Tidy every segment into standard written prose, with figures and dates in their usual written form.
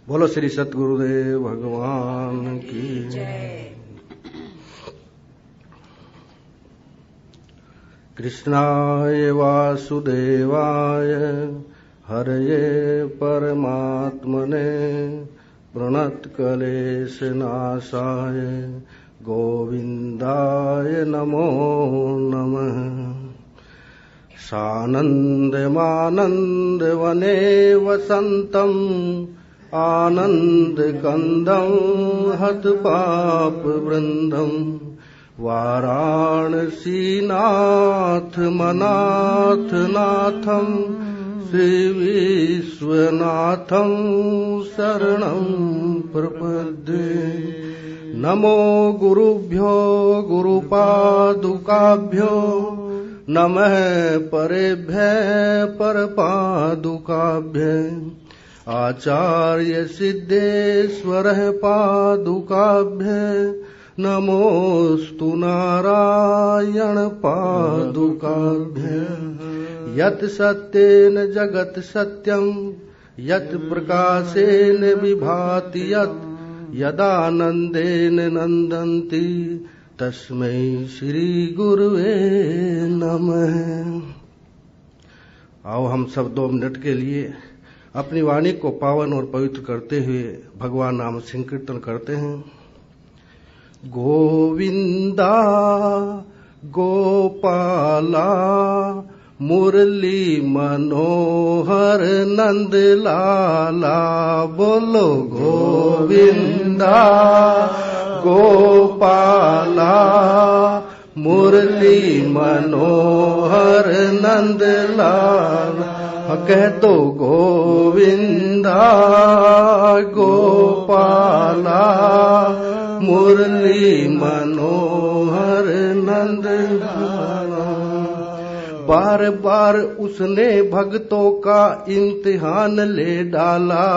बोलो श्री सतगुरुदेव भगवान की जय। कृष्णाय वासुदेवाय हरये परमात्मने प्रणतक्लेशनाशाय गोविन्दाय नमो नमः। सानन्दमानन्दवने वसन्तम् आनन्दकन्दं हतपापवृन्दम् वाराणसीनाथमनाथनाथं श्रीविश्वनाथं शरणं प्रपद्ये। नमो गुरुभ्यो गुरुपादुकाभ्यो नमः परेभ्यः परपादुकाभ्यः आचार्य सिद्धेश्वरः पादुकाभ्यः नमोस्तु नारायण पादुकाभ्यः। यत् सत्येन जगत् सत्यं यत् प्रकाशेन विभाति यत् यदानन्देन नन्दन्ति तस्मै श्री गुरुवे नमः। आओ हम सब 2 मिनट के लिए अपनी वाणी को पावन और पवित्र करते हुए भगवान नाम संकीर्तन करते हैं। गोविंदा गोपाला मुरली मनोहर नंद लाला। बोलो गोविंदा गोपाला मुरली मनोहर नंद लाला। कह दो गोविंदा गोपाला मुरली मनोहर नंद लाला। बार बार उसने भक्तों का इम्तिहान ले डाला।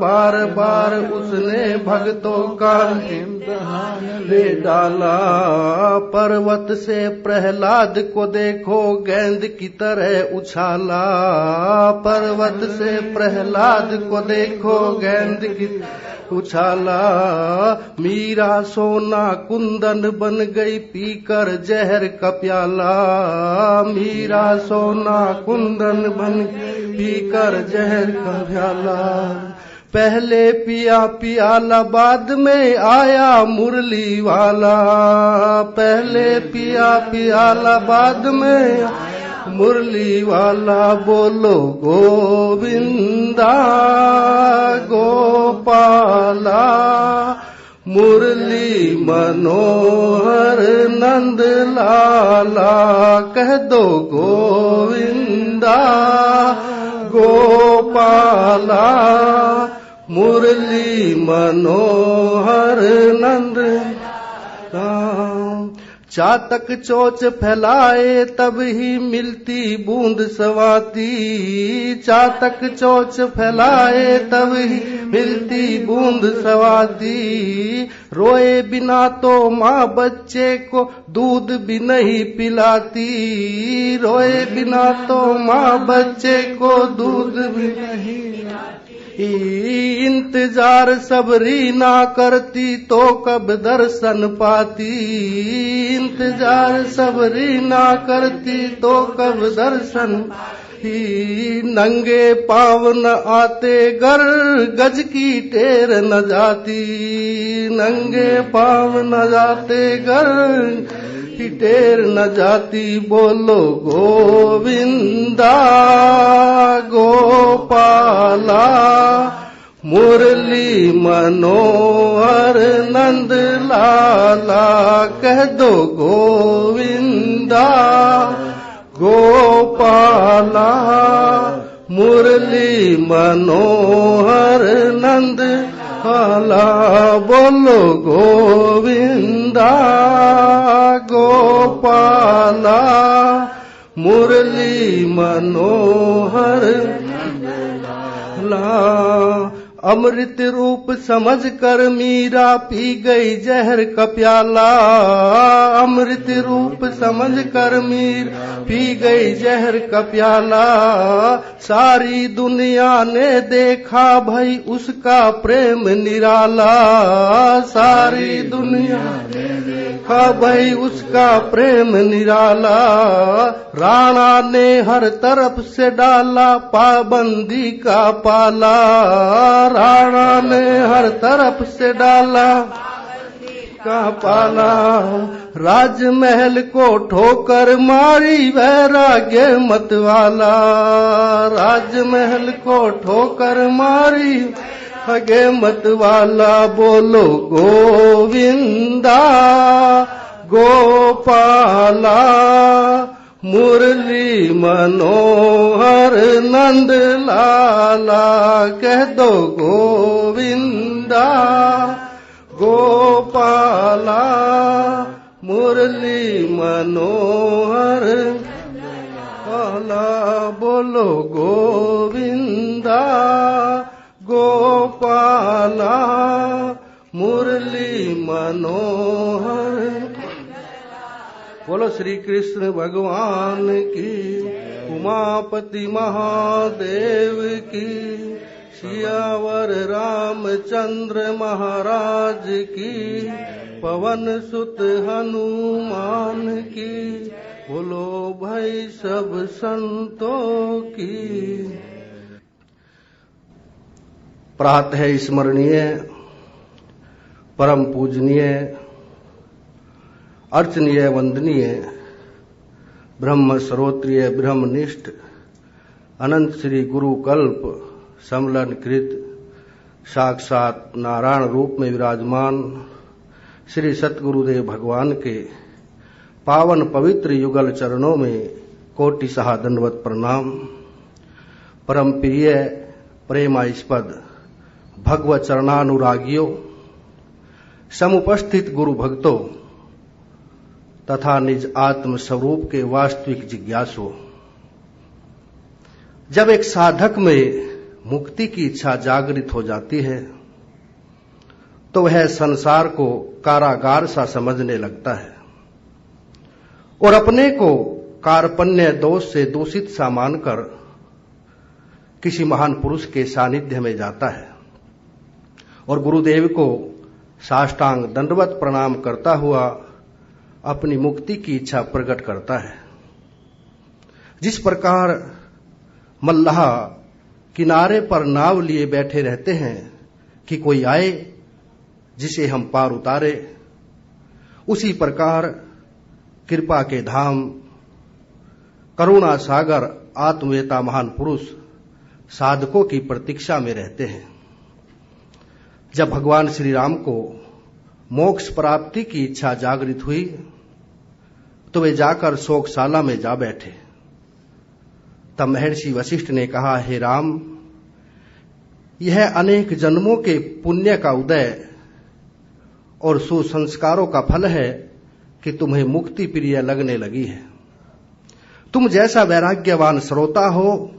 बार बार उसने भक्तों का इम्तिहान ले डाला। पर्वत से प्रहलाद को देखो गेंद की तरह उछाला। पर्वत से प्रहलाद को देखो गेंद की उछाला। मीरा सोना कुंदन बन गई पीकर जहर का प्याला। मीरा सोना कुंदन बन गई पीकर जहर का प्याला। पहले पिया पियाला बाद में आया मुरली वाला। पहले पिया पियाला बाद में मुरली वाला। बोलो गोविंदा गोपाला मुरली मनोहर नंद लाला। कह दो गोविंदा गोपाला मुरली मनोहर नंद लाला। चातक चोच फैलाए तब ही मिलती बूंद सवाती। चातक चोच फैलाए तब ही मिलती बूंद सवाती। रोए बिना तो माँ बच्चे को दूध भी नहीं पिलाती। रोए बिना तो माँ बच्चे को दूध भी नहीं पिलाती। इंतजार सबरी ना करती तो कब दर्शन पाती। इंतजार सबरी ना करती तो कब दर्शन पाती। नंगे पाँव न आते घर गज की टेर न जाती। नंगे पाँव न जाते घर की टेर न जाती। बोलो गोविंदा गोपाला मुरली मनोहर नंद लाला। कह दो गोविंदा गोपाला मुरली मनोहर नंद लाला। बोलो गोविंदा गोपाला मुरली मनोहर नंद लाला। अमृत रूप समझ कर मीरा पी गई जहर का प्याला। अमृत रूप समझ कर मीरा पी गई जहर का प्याला। सारी दुनिया ने देखा भई उसका प्रेम निराला। सारी दुनिया ने देखा भई उसका प्रेम निराला। राणा ने हर तरफ से डाला पाबंदी का पाला। राणा ने हर तरफ से डाला का पाला। राजमहल को ठोकर मारी वैराग्य मत वाला। राजमहल को ठोकर मारी वैराग्य मत वाला। बोलो गोविंदा गोपाला। मुरली मनोहर नंद लाला। कह दो गोविंदा गोपाला। मुरली मनोहर लाला। बोलो गोविंदा गोपाला। मुरली मनोहर। बोलो श्री कृष्ण भगवान की, उमापति महादेव की, सियावर रामचंद्र महाराज की, पवन सुत हनुमान की। बोलो भाई सब संतों की। प्रातः स्मरणीय परम पूजनीय अर्चनीय वंदनीय ब्रह्म श्रोत्रिय ब्रह्मनिष्ठ अनंत श्री गुरु कल्प समलनकृत साक्षात नारायण रूप में विराजमान श्री सतगुरुदेव भगवान के पावन पवित्र युगल चरणों में कोटि सहा दंडवत प्रणाम। परम प्रिय प्रेमास्पद भगवत चरणानुरागियों, समुपस्थित गुरु भक्तों तथा निज आत्म स्वरूप के वास्तविक जिज्ञासु, जब एक साधक में मुक्ति की इच्छा जागृत हो जाती है तो वह संसार को कारागार सा समझने लगता है और अपने को कार्पण्य दोष से दूषित सा मानकर किसी महान पुरुष के सानिध्य में जाता है और गुरुदेव को साष्टांग दंडवत प्रणाम करता हुआ अपनी मुक्ति की इच्छा प्रकट करता है। जिस प्रकार मल्लाह किनारे पर नाव लिए बैठे रहते हैं कि कोई आए जिसे हम पार उतारे, उसी प्रकार कृपा के धाम करुणा सागर आत्मवेता महान पुरुष साधकों की प्रतीक्षा में रहते हैं। जब भगवान श्री राम को मोक्ष प्राप्ति की इच्छा जागृत हुई तो वे जाकर शोकशाला में जा बैठे। तब महर्षि वशिष्ठ ने कहा, हे राम, यह अनेक जन्मों के पुण्य का उदय और सुसंस्कारों का फल है कि तुम्हें मुक्ति प्रिय लगने लगी है। तुम जैसा वैराग्यवान श्रोता हो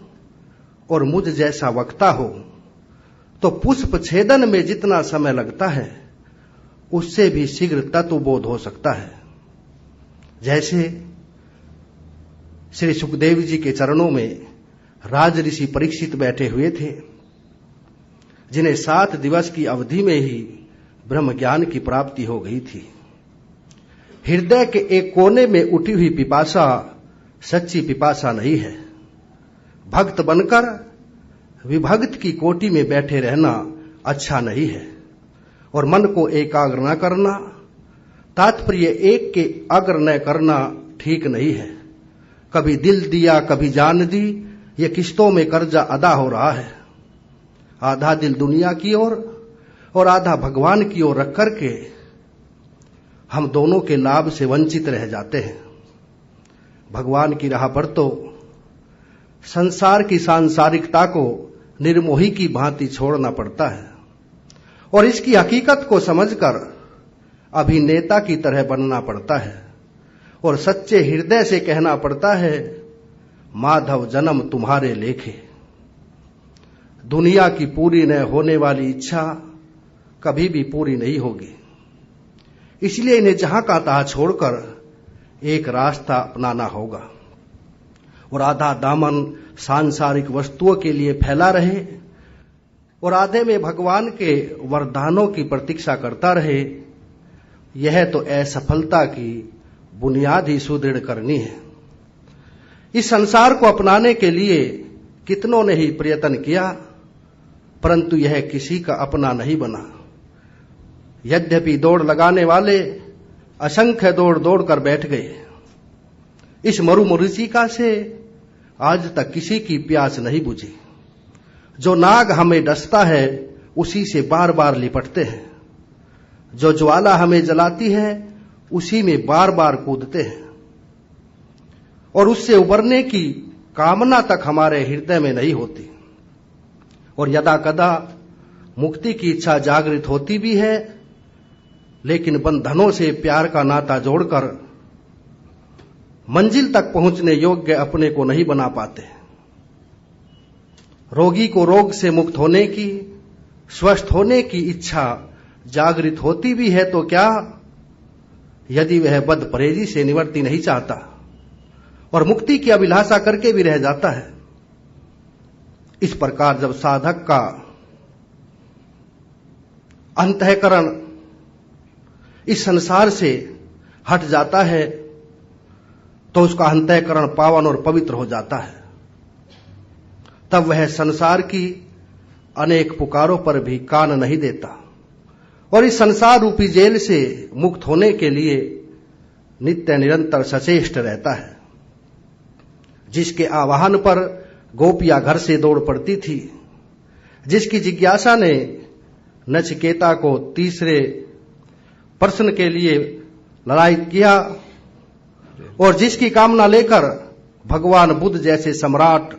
और मुझ जैसा वक्ता हो तो पुष्प छेदन में जितना समय लगता है उससे भी शीघ्र तत्वबोध हो सकता है। जैसे श्री सुखदेव जी के चरणों में राज ऋषि परीक्षित बैठे हुए थे, जिन्हें 7 दिवस की अवधि में ही ब्रह्म ज्ञान की प्राप्ति हो गई थी। हृदय के एक कोने में उठी हुई पिपासा सच्ची पिपासा नहीं है। भक्त बनकर विभक्त की कोटि में बैठे रहना अच्छा नहीं है और मन को एकाग्र न करना, तात्पर्य एक के अग्र न करना ठीक नहीं है। कभी दिल दिया कभी जान दी, ये किस्तों में कर्जा अदा हो रहा है। आधा दिल दुनिया की ओर और आधा भगवान की ओर रख करके हम दोनों के लाभ से वंचित रह जाते हैं। भगवान की राह पर तो संसार की सांसारिकता को निर्मोही की भांति छोड़ना पड़ता है और इसकी हकीकत को समझकर अभिनेता की तरह बनना पड़ता है और सच्चे हृदय से कहना पड़ता है, माधव जन्म तुम्हारे लेखे। दुनिया की पूरी न होने वाली इच्छा कभी भी पूरी नहीं होगी। इसलिए इन्हें जहां का तहां छोड़कर एक रास्ता अपनाना होगा और आधा दामन सांसारिक वस्तुओं के लिए फैला रहे और आधे में भगवान के वरदानों की प्रतीक्षा करता रहे। यह तो असफलता की बुनियाद ही सुदृढ़ करनी है। इस संसार को अपनाने के लिए कितनों ने ही प्रयत्न किया, परंतु यह किसी का अपना नहीं बना। यद्यपि दौड़ लगाने वाले असंख्य दौड़ कर बैठ गए, इस मरुमरीचिका से आज तक किसी की प्यास नहीं बुझी। जो नाग हमें डसता है उसी से बार बार लिपटते हैं, जो ज्वाला हमें जलाती है उसी में बार बार कूदते हैं और उससे उबरने की कामना तक हमारे हृदय में नहीं होती। और यदा कदा मुक्ति की इच्छा जागृत होती भी है, लेकिन बंधनों से प्यार का नाता जोड़कर मंजिल तक पहुंचने योग्य अपने को नहीं बना पाते। रोगी को रोग से मुक्त होने की, स्वस्थ होने की इच्छा जागृत होती भी है तो क्या, यदि वह बद परहेजी से निवृत्ति नहीं चाहता और मुक्ति की अभिलाषा करके भी रह जाता है। इस प्रकार जब साधक का अंतःकरण इस संसार से हट जाता है तो उसका अंतःकरण पावन और पवित्र हो जाता है। तब वह संसार की अनेक पुकारों पर भी कान नहीं देता और इस संसार रूपी जेल से मुक्त होने के लिए नित्य निरंतर सचेष्ट रहता है। जिसके आह्वान पर गोपियां घर से दौड़ पड़ती थी, जिसकी जिज्ञासा ने नचिकेता को तीसरे प्रश्न के लिए ललायित किया और जिसकी कामना लेकर भगवान बुद्ध जैसे सम्राट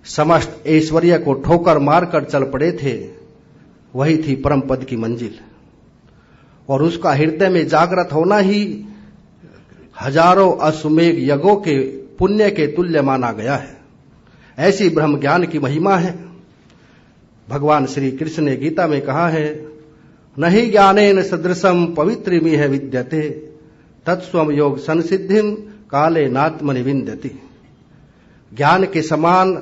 समस्त ऐश्वर्य को ठोकर मारकर चल पड़े थे, वही थी परम पद की मंजिल। और उसका हृदय में जागृत होना ही हजारों अश्वमेघ यज्ञों के पुण्य के तुल्य माना गया है। ऐसी ब्रह्म ज्ञान की महिमा है। भगवान श्री कृष्ण ने गीता में कहा है, नहीं ज्ञानेन सदृशम पवित्रमिह विद्यते तत्स्वम योग संसिद्धिम काले नात्मनि विन्दति। ज्ञान के समान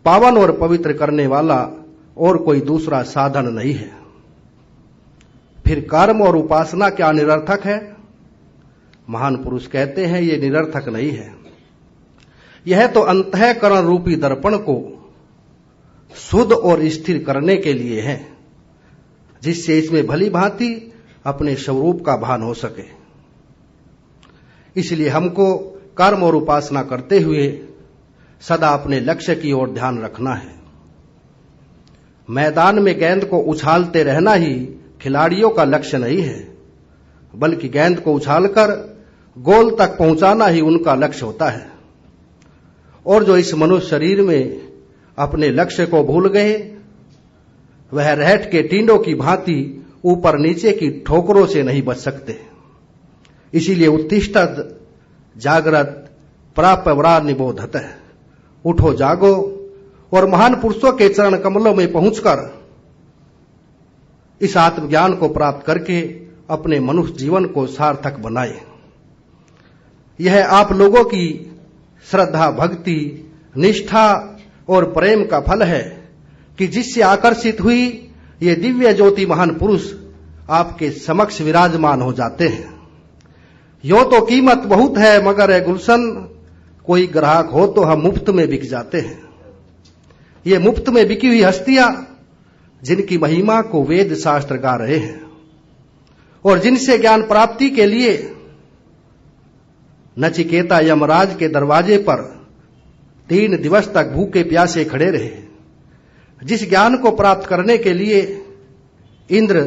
पावन और पवित्र करने वाला और कोई दूसरा साधन नहीं है। फिर कर्म और उपासना क्या निरर्थक है? महान पुरुष कहते हैं ये निरर्थक नहीं है। यह तो अंतःकरण रूपी दर्पण को शुद्ध और स्थिर करने के लिए है, जिससे इसमें भली भांति अपने स्वरूप का भान हो सके। इसलिए हमको कर्म और उपासना करते हुए सदा अपने लक्ष्य की ओर ध्यान रखना है। मैदान में गेंद को उछालते रहना ही खिलाड़ियों का लक्ष्य नहीं है, बल्कि गेंद को उछालकर गोल तक पहुंचाना ही उनका लक्ष्य होता है। और जो इस मनुष्य शरीर में अपने लक्ष्य को भूल गए, वह रहट के टींडों की भांति ऊपर नीचे की ठोकरों से नहीं बच सकते। इसीलिए उत्तिष्ठत जागृत प्राप्यवरा निबोधत है, उठो जागो और महान पुरुषों के चरण कमलों में पहुंचकर इस आत्मज्ञान को प्राप्त करके अपने मनुष्य जीवन को सार्थक बनाए। यह आप लोगों की श्रद्धा, भक्ति, निष्ठा और प्रेम का फल है कि जिससे आकर्षित हुई ये दिव्य ज्योति महान पुरुष आपके समक्ष विराजमान हो जाते हैं। यो तो कीमत बहुत है मगर है गुलशन, कोई ग्राहक हो तो हम मुफ्त में बिक जाते हैं। ये मुफ्त में बिकी हुई हस्तियां जिनकी महिमा को वेद शास्त्र गा रहे हैं और जिनसे ज्ञान प्राप्ति के लिए नचिकेता यमराज के दरवाजे पर 3 दिवस तक भूखे प्यासे खड़े रहे, जिस ज्ञान को प्राप्त करने के लिए इंद्र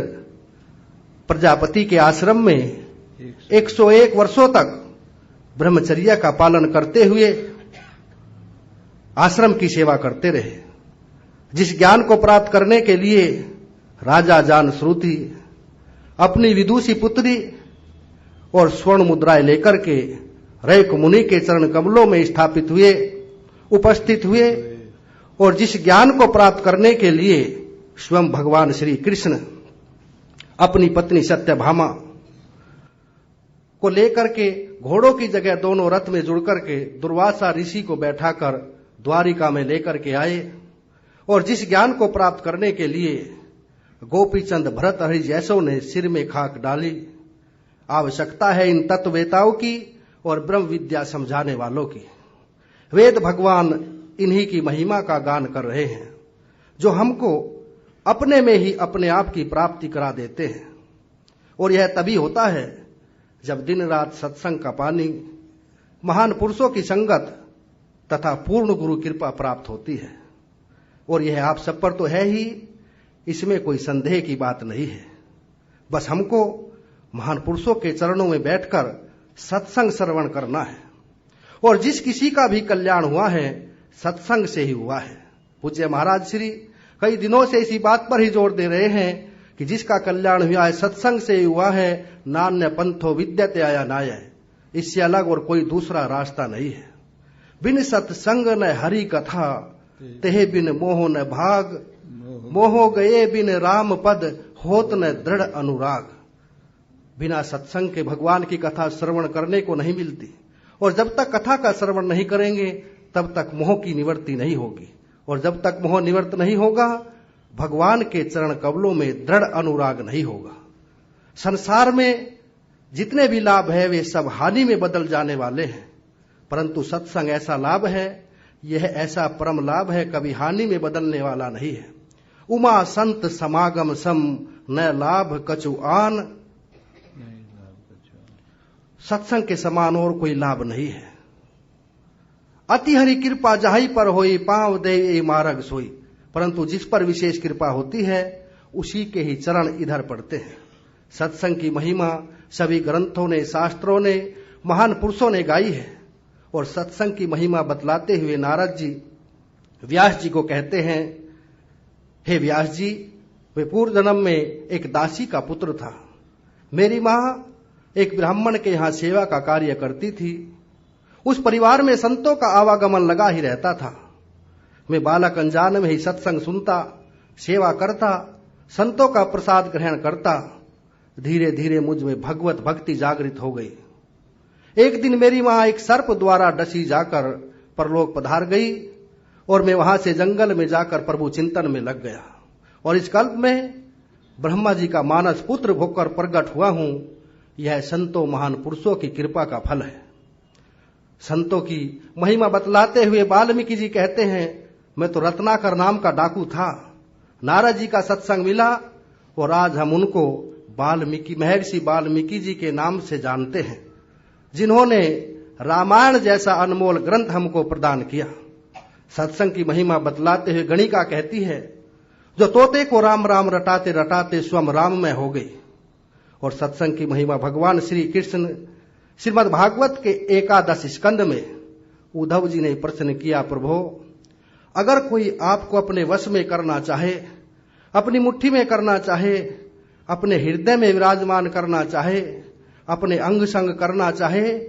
प्रजापति के आश्रम में 101 वर्षों तक ब्रह्मचर्य का पालन करते हुए आश्रम की सेवा करते रहे, जिस ज्ञान को प्राप्त करने के लिए राजा जान श्रुति अपनी विदुषी पुत्री और स्वर्ण मुद्राएं लेकर के रैक मुनि के चरण कमलों में स्थापित हुए, उपस्थित हुए और जिस ज्ञान को प्राप्त करने के लिए स्वयं भगवान श्री कृष्ण अपनी पत्नी सत्यभामा को लेकर के घोड़ों की जगह दोनों रथ में जुड़ करके दुर्वासा ऋषि को बैठाकर द्वारिका में लेकर के आए, और जिस ज्ञान को प्राप्त करने के लिए गोपीचंद भरत हरि जैसों ने सिर में खाक डाली। आवश्यकता है इन तत्ववेताओं की और ब्रह्म विद्या समझाने वालों की। वेद भगवान इन्हीं की महिमा का गान कर रहे हैं, जो हमको अपने में ही अपने आप की प्राप्ति करा देते हैं। और यह तभी होता है जब दिन रात सत्संग का पानी, महान पुरुषों की संगत तथा पूर्ण गुरु कृपा प्राप्त होती है। और यह आप सब पर तो है ही, इसमें कोई संदेह की बात नहीं है। बस हमको महान पुरुषों के चरणों में बैठकर सत्संग श्रवण करना है। और जिस किसी का भी कल्याण हुआ है सत्संग से ही हुआ है। पूज्य महाराज श्री कई दिनों से इसी बात पर ही जोर दे रहे हैं कि जिसका कल्याण हुआ है सत्संग से ही हुआ है। नान्य पंथो विद्यते आया नाय, इससे अलग और कोई दूसरा रास्ता नहीं है। बिन सत्संग न हरि कथा, तेह बिन मोह न भाग, मोहो गए बिन राम पद, होत न दृढ़ अनुराग। बिना सत्संग के भगवान की कथा श्रवण करने को नहीं मिलती, और जब तक कथा का श्रवण नहीं करेंगे तब तक मोह की निवृत्ति नहीं होगी, और जब तक मोह निवृत्त नहीं होगा भगवान के चरण कमलों में दृढ़ अनुराग नहीं होगा। संसार में जितने भी लाभ है वे सब हानि में बदल जाने वाले हैं, परंतु सत्संग ऐसा लाभ है, यह ऐसा परम लाभ है, कभी हानि में बदलने वाला नहीं है। उमा संत समागम सम, न लाभ कछु आन। सत्संग के समान और कोई लाभ नहीं है। अति हरि कृपा जाहि पर होई, पांव दे मार्ग सोई। परंतु जिस पर विशेष कृपा होती है उसी के ही चरण इधर पड़ते हैं। सत्संग की महिमा सभी ग्रंथों ने, शास्त्रों ने, महान पुरुषों ने गाई है। और सत्संग की महिमा बतलाते हुए नारद जी व्यास जी को कहते हैं, हे व्यास जी, वे पूर्व जन्म में एक दासी का पुत्र था। मेरी मां एक ब्राह्मण के यहां सेवा का कार्य करती थी। उस परिवार में संतों का आवागमन लगा ही रहता था। मैं बालक अनजान में ही सत्संग सुनता, सेवा करता, संतों का प्रसाद ग्रहण करता। धीरे धीरे मुझ में भगवत भक्ति जागृत हो गई। एक दिन मेरी मां एक सर्प द्वारा डसी जाकर परलोक पधार गई, और मैं वहां से जंगल में जाकर प्रभु चिंतन में लग गया। और इस कल्प में ब्रह्मा जी का मानस पुत्र होकर प्रकट हुआ हूं। यह संतों महान पुरुषों की कृपा का फल है। संतों की महिमा बतलाते हुए वाल्मीकि जी कहते हैं, मैं तो रत्नाकर नाम का डाकू था, नारद जी का सत्संग मिला और आज हम उनको वाल्मीकि, महर्षि वाल्मीकि जी के नाम से जानते हैं, जिन्होंने रामायण जैसा अनमोल ग्रंथ हमको प्रदान किया। सत्संग की महिमा बतलाते हुए गणिका कहती है, जो तोते को राम राम रटाते रटाते स्वयं राममय हो गई। और सत्संग की महिमा भगवान श्री कृष्ण श्रीमद् भागवत के 11 स्कंद में उद्धव जी ने प्रश्न किया, प्रभु अगर कोई आपको अपने वश में करना चाहे, अपनी मुट्ठी में करना चाहे, अपने हृदय में विराजमान करना चाहे, अपने अंग संग करना चाहे,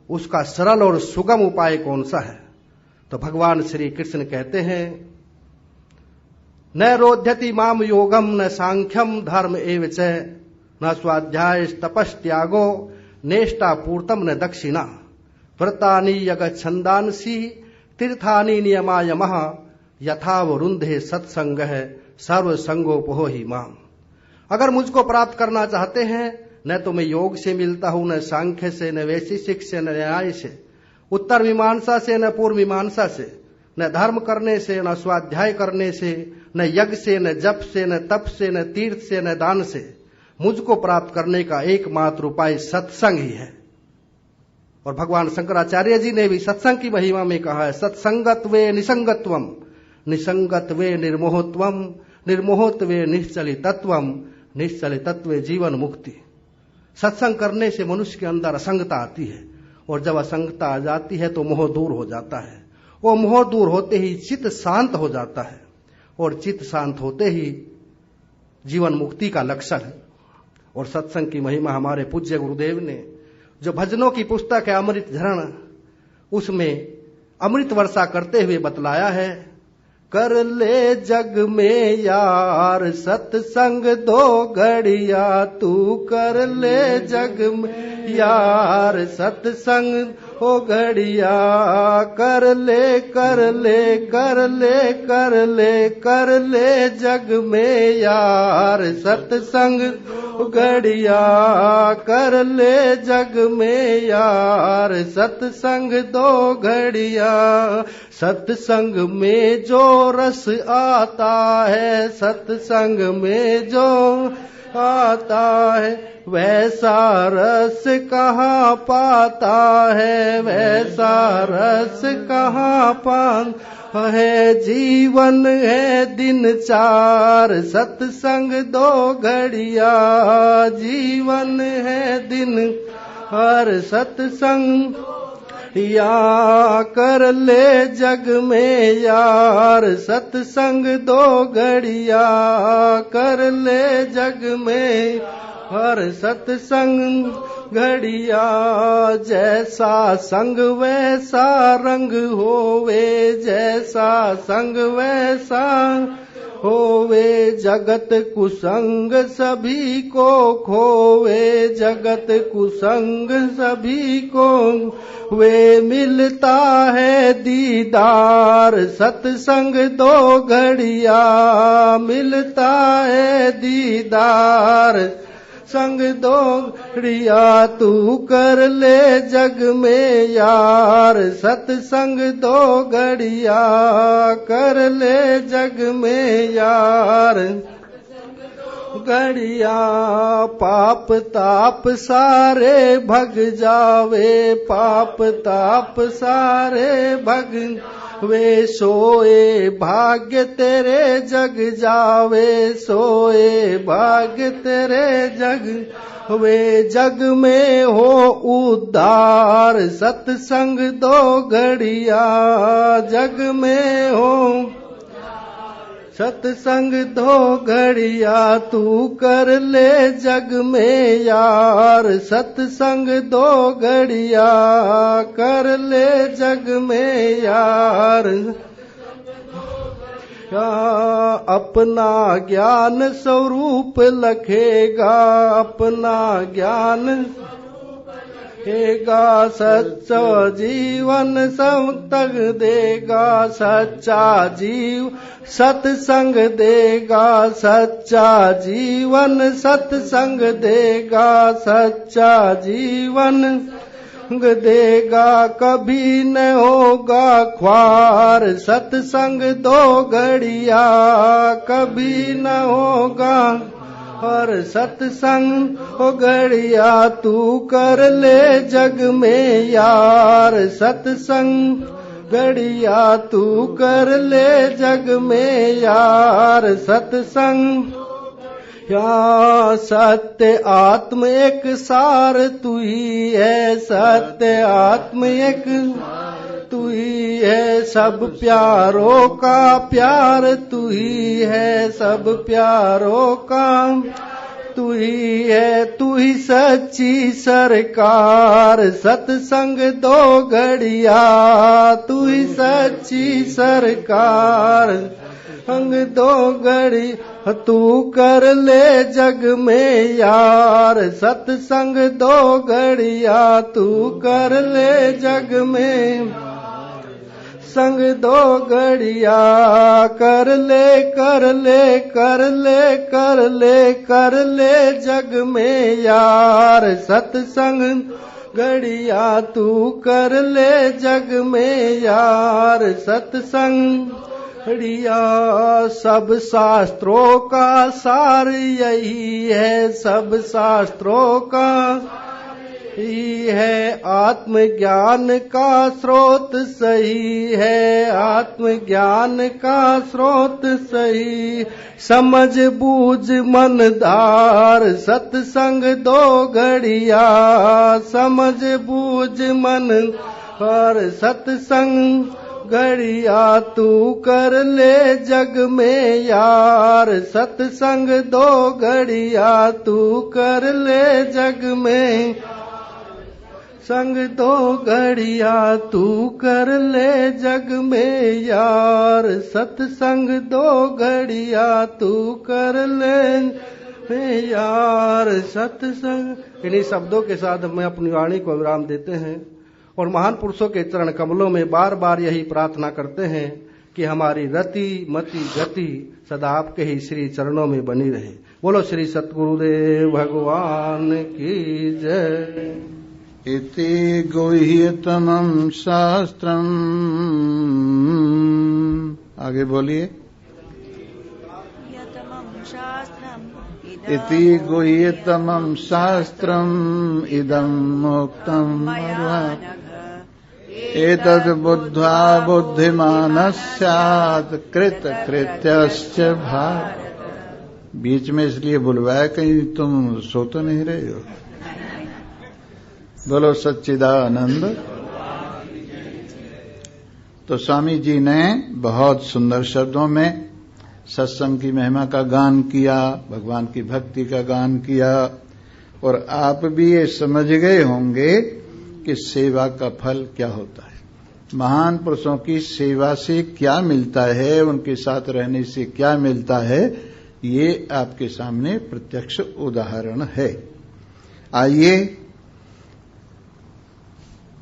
उसका सरल और सुगम उपाय कौन सा है? तो भगवान श्री कृष्ण कहते हैं, न रोध्यति माम योगम न सांख्यम धर्म एव च न स्वाध्याय तपस्त्यागो नेष्टा पूर्तम न दक्षिणा व्रतानि यगच्छन्दांसि तीर्थानि नियमायमः यथावरुन्धे सत्संग है सर्वसंगोपहो ही माम। अगर मुझको प्राप्त करना चाहते हैं, न तो मैं योग से मिलता हूं, न सांख्य से, न वैशेषिक से, न न्याय से, उत्तर मीमांसा से, न पूर्व मीमांसा से, न धर्म करने से, न स्वाध्याय करने से, न यज्ञ से, न जप से, न तप से, न तीर्थ से, न दान से। मुझको प्राप्त करने का एकमात्र उपाय सत्संग ही है। और भगवान शंकराचार्य जी ने भी सत्संग की महिमा में कहा है, सत्संगत्वे निसंगत्वम, निसंगत्वे निर्मोहत्वम, निर्मोहत्वे निश्चलितत्वम, निश्चलितत्वे जीवन मुक्ति। सत्संग करने से मनुष्य के अंदर असंगता आती है, और जब असंगता आ जाती है तो मोह दूर हो जाता है। वो मोह दूर होते ही चित्त शांत हो जाता है, और चित्त शांत होते ही जीवन मुक्ति का लक्षण है। और सत्संग की महिमा हमारे पूज्य गुरुदेव ने जो भजनों की पुस्तक है अमृत झरण, उसमें अमृत वर्षा करते हुए बतलाया है कर ले जग में यार सत्संग दो घड़िया, तू कर ले जग में यार सत्संग ओ घड़िया, कर ले कर ले कर ले कर ले कर ले जग में यार सत्संग घड़िया, कर ले जग में यार सत्संग दो घड़िया। सत्संग में जो रस आता है, सत्संग में जो आता है, वैसा रस कहाँ पाता है, वैसा रस कहाँ पाता है। जीवन है दिन चार सत्संग दो घड़िया, जीवन है दिन हर सत्संग या, कर ले जग में यार सत्संग दो घड़िया, कर ले जग में हर सत्संग घड़िया। जैसा संग वैसा रंग होवे, जैसा संग वैसा होवे, जगत कुसंग सभी को खोवे, जगत कुसंग सभी को वे, मिलता है दीदार सत्संग दो घड़िया, मिलता है दीदार संग दो घड़िया, तू कर ले जग में यार सत्संग दो घड़िया, कर ले जग में यार घड़िया। पाप ताप सारे भग जावे, पाप ताप सारे भग वे, सोए भाग्य तेरे जग जावे, सोए भाग्य तेरे जग वे, जग में हो उद्धार सत्संग दो घड़िया, जग में हो सत्संग दो घड़िया, तू कर ले जग में यार सत्संग दो घड़िया, कर ले जग में यार। अपना ज्ञान स्वरूप लखेगा, अपना ज्ञान देगा, सच्चा जीवन सब तक देगा, सच्चा जीव सत्संग देगा, सच्चा जीवन सत्संग देगा, सच्चा जीवन देगा, कभी न होगा ख्वार सत्संग दो घड़िया, कभी न होगा और सत्संग ओ घड़िया, तू कर ले जग में यार सत्संग घड़िया, तू कर ले जग में यार सत्संग या। सत्य आत्म एक सार तू ही है, सत्य आत्म एक तू ही है, सब प्यारों का प्यार तू ही है, सब प्यारों का तू ही है, तू ही सच्ची सरकार सत्संग दो घड़िया, तू ही सच्ची सरकार संग दो घड़ी, तू कर ले जग में यार सत्संग दो घड़िया, तू कर ले जग में संग दो घड़िया, कर ले कर ले कर ले कर ले कर ले जग में यार सत्संग घड़िया, तू कर ले जग में यार सत्संग घड़िया। सब शास्त्रों का सार यही है, सब शास्त्रों का ही है, आत्मज्ञान का स्रोत सही है, आत्मज्ञान का स्रोत सही, समझ बूझ मनदार सत्संग दो घड़िया, समझ बूझ मन और सत्संग घड़िया, तू कर ले जग में यार सत्संग दो घड़िया, तू कर ले जग में संग दो घड़िया तू कर ले जग में यार, सत्संग दो घड़िया तू कर ले यार सत्संग। इन्हीं शब्दों के साथ हम अपनी वाणी को विराम देते हैं और महान पुरुषों के चरण कमलों में बार बार यही प्रार्थना करते हैं कि हमारी रति मति गति सदा आपके ही श्री चरणों में बनी रहे। बोलो श्री सतगुरुदेव भगवान की जय। इति गुह्यतमं शास्त्रम्, आगे बोलिए। इति गुह्यतमं शास्त्रम् इदं मुक्तं मया, एतद् बुद्ध्वा बुद्धिमानः स्यात् कृतकृत्यश्च भारत। बीच में इसलिए बुलवाया कहीं तुम सो तो नहीं रहे हो। बोलो सच्चिदानंद। तो स्वामी जी ने बहुत सुंदर शब्दों में सत्संग की महिमा का गान किया, भगवान की भक्ति का गान किया, और आप भी ये समझ गए होंगे कि सेवा का फल क्या होता है, महान पुरुषों की सेवा से क्या मिलता है, उनके साथ रहने से क्या मिलता है, ये आपके सामने प्रत्यक्ष उदाहरण है। आइए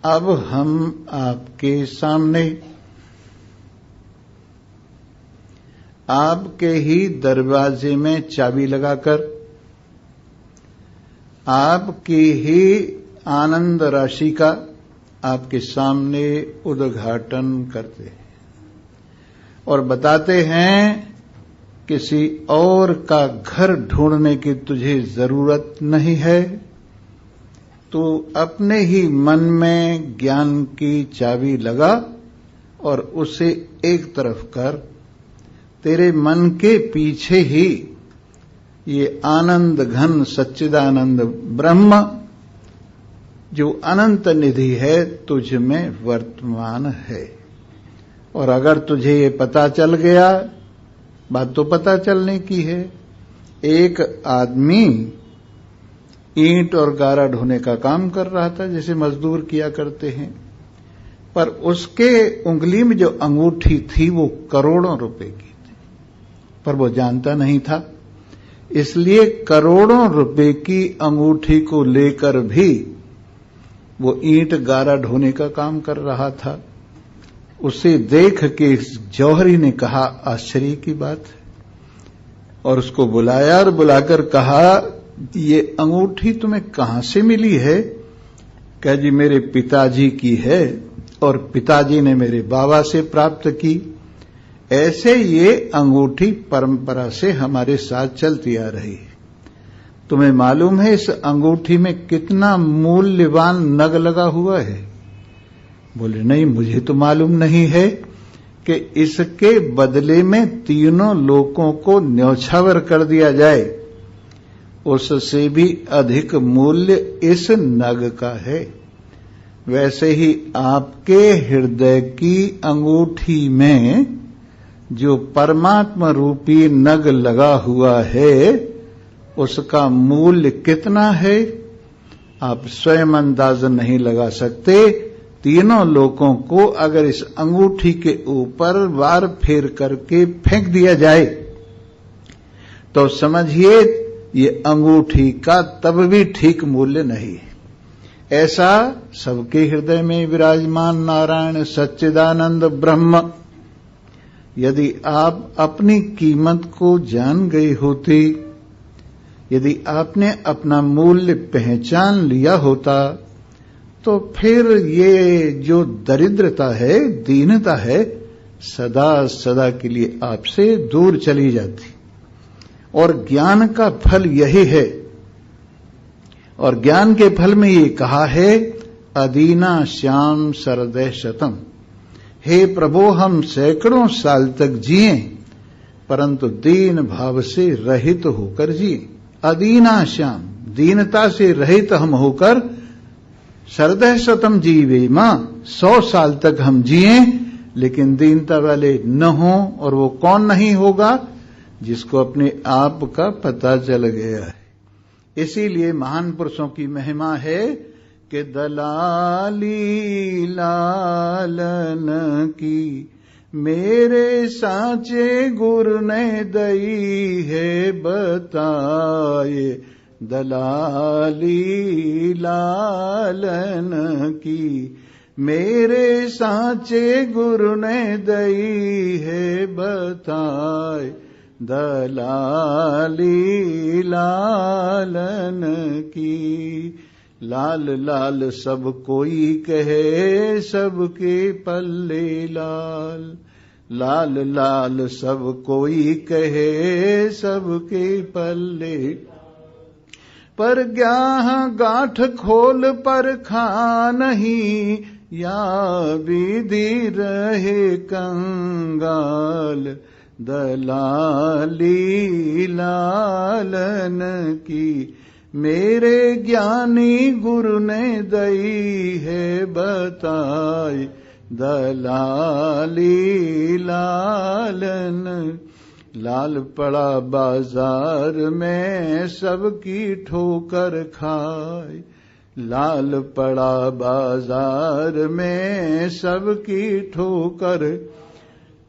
अब हम आपके सामने आपके ही दरवाजे में चाबी लगाकर आपकी ही आनंद राशि का आपके सामने उद्घाटन करते हैं और बताते हैं किसी और का घर ढूंढने की तुझे जरूरत नहीं है। तू अपने ही मन में ज्ञान की चाबी लगा और उसे एक तरफ कर। तेरे मन के पीछे ही ये आनंद घन सच्चिदानंद ब्रह्म जो अनंत निधि है तुझ में वर्तमान है। और अगर तुझे ये पता चल गया, बात तो पता चलने की है। एक आदमी ईंट और गारा ढोने का काम कर रहा था, जैसे मजदूर किया करते हैं, पर उसके उंगली में जो अंगूठी थी वो करोड़ों रुपए की थी, पर वो जानता नहीं था। इसलिए करोड़ों रुपए की अंगूठी को लेकर भी वो ईंट गारा ढोने का काम कर रहा था। उसे देख के जौहरी ने कहा आश्चर्य की बात है, और उसको बुलाया और बुलाकर कहा ये अंगूठी तुम्हें कहां से मिली है? कहा जी मेरे पिताजी की है और पिताजी ने मेरे बाबा से प्राप्त की। ऐसे ये अंगूठी परंपरा से हमारे साथ चलती आ रही है। तुम्हें मालूम है इस अंगूठी में कितना मूल्यवान नग लगा हुआ है? बोले नहीं, मुझे तो मालूम नहीं है कि इसके बदले में तीनों लोगों को न्यौछावर कर दिया जाए, उससे भी अधिक मूल्य इस नग का है। वैसे ही आपके हृदय की अंगूठी में जो परमात्मा रूपी नग लगा हुआ है उसका मूल्य कितना है आप स्वयं अंदाजा नहीं लगा सकते। तीनों लोगों को अगर इस अंगूठी के ऊपर वार फेर करके फेंक दिया जाए तो समझिए ये अंगूठी का तब भी ठीक मूल्य नहीं है। ऐसा सबके हृदय में विराजमान नारायण सच्चिदानंद ब्रह्म यदि आप अपनी कीमत को जान गए होते, यदि आपने अपना मूल्य पहचान लिया होता, तो फिर ये जो दरिद्रता है, दीनता है, सदा सदा के लिए आपसे दूर चली जाती। और ज्ञान का फल यही है। और ज्ञान के फल में ये कहा है अदीना श्याम सरदय शतम। हे प्रभु, हम सैकड़ों साल तक जिए परंतु दीन भाव से रहित होकर जिए। अदीना श्याम, दीनता से रहित हम होकर सरदय शतम जीवे मां, 100 साल तक हम जिए लेकिन दीनता वाले न हो। और वो कौन नहीं होगा? जिसको अपने आप का पता चल गया है। इसीलिए महान पुरुषों की महिमा है कि दलाली लालन की मेरे साचे गुरु ने दई है बताए। दलाली लालन की मेरे साचे गुरु ने दई है बताए। दलाली लालन की लाल लाल सब कोई कहे सबके पल्ले लाल। लाल लाल सब कोई कहे सबके पल्ले पर ग्याह गांठ खोल पर खा नहीं या विधि रहे कंगाल। दलाली लालन की मेरे ज्ञानी गुरु ने दई है बताई। दलाली लालन लाल पड़ा बाजार में सबकी ठोकर खाए। लाल पड़ा बाजार में सबकी ठोकर।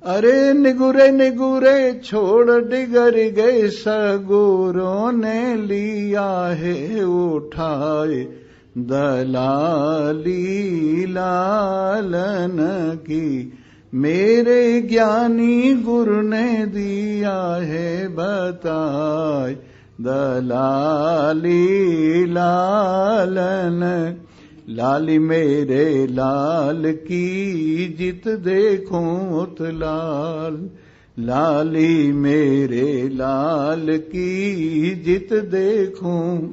अरे निगुरे निगुरे छोड़ डिगर गए सगुरों ने लिया है उठाए। दलाली लालन की मेरे ज्ञानी गुरु ने दिया है बताए। दलाली लालन लाली मेरे लाल की जित देखूं उत लाल। लाली मेरे लाल की जित देखूं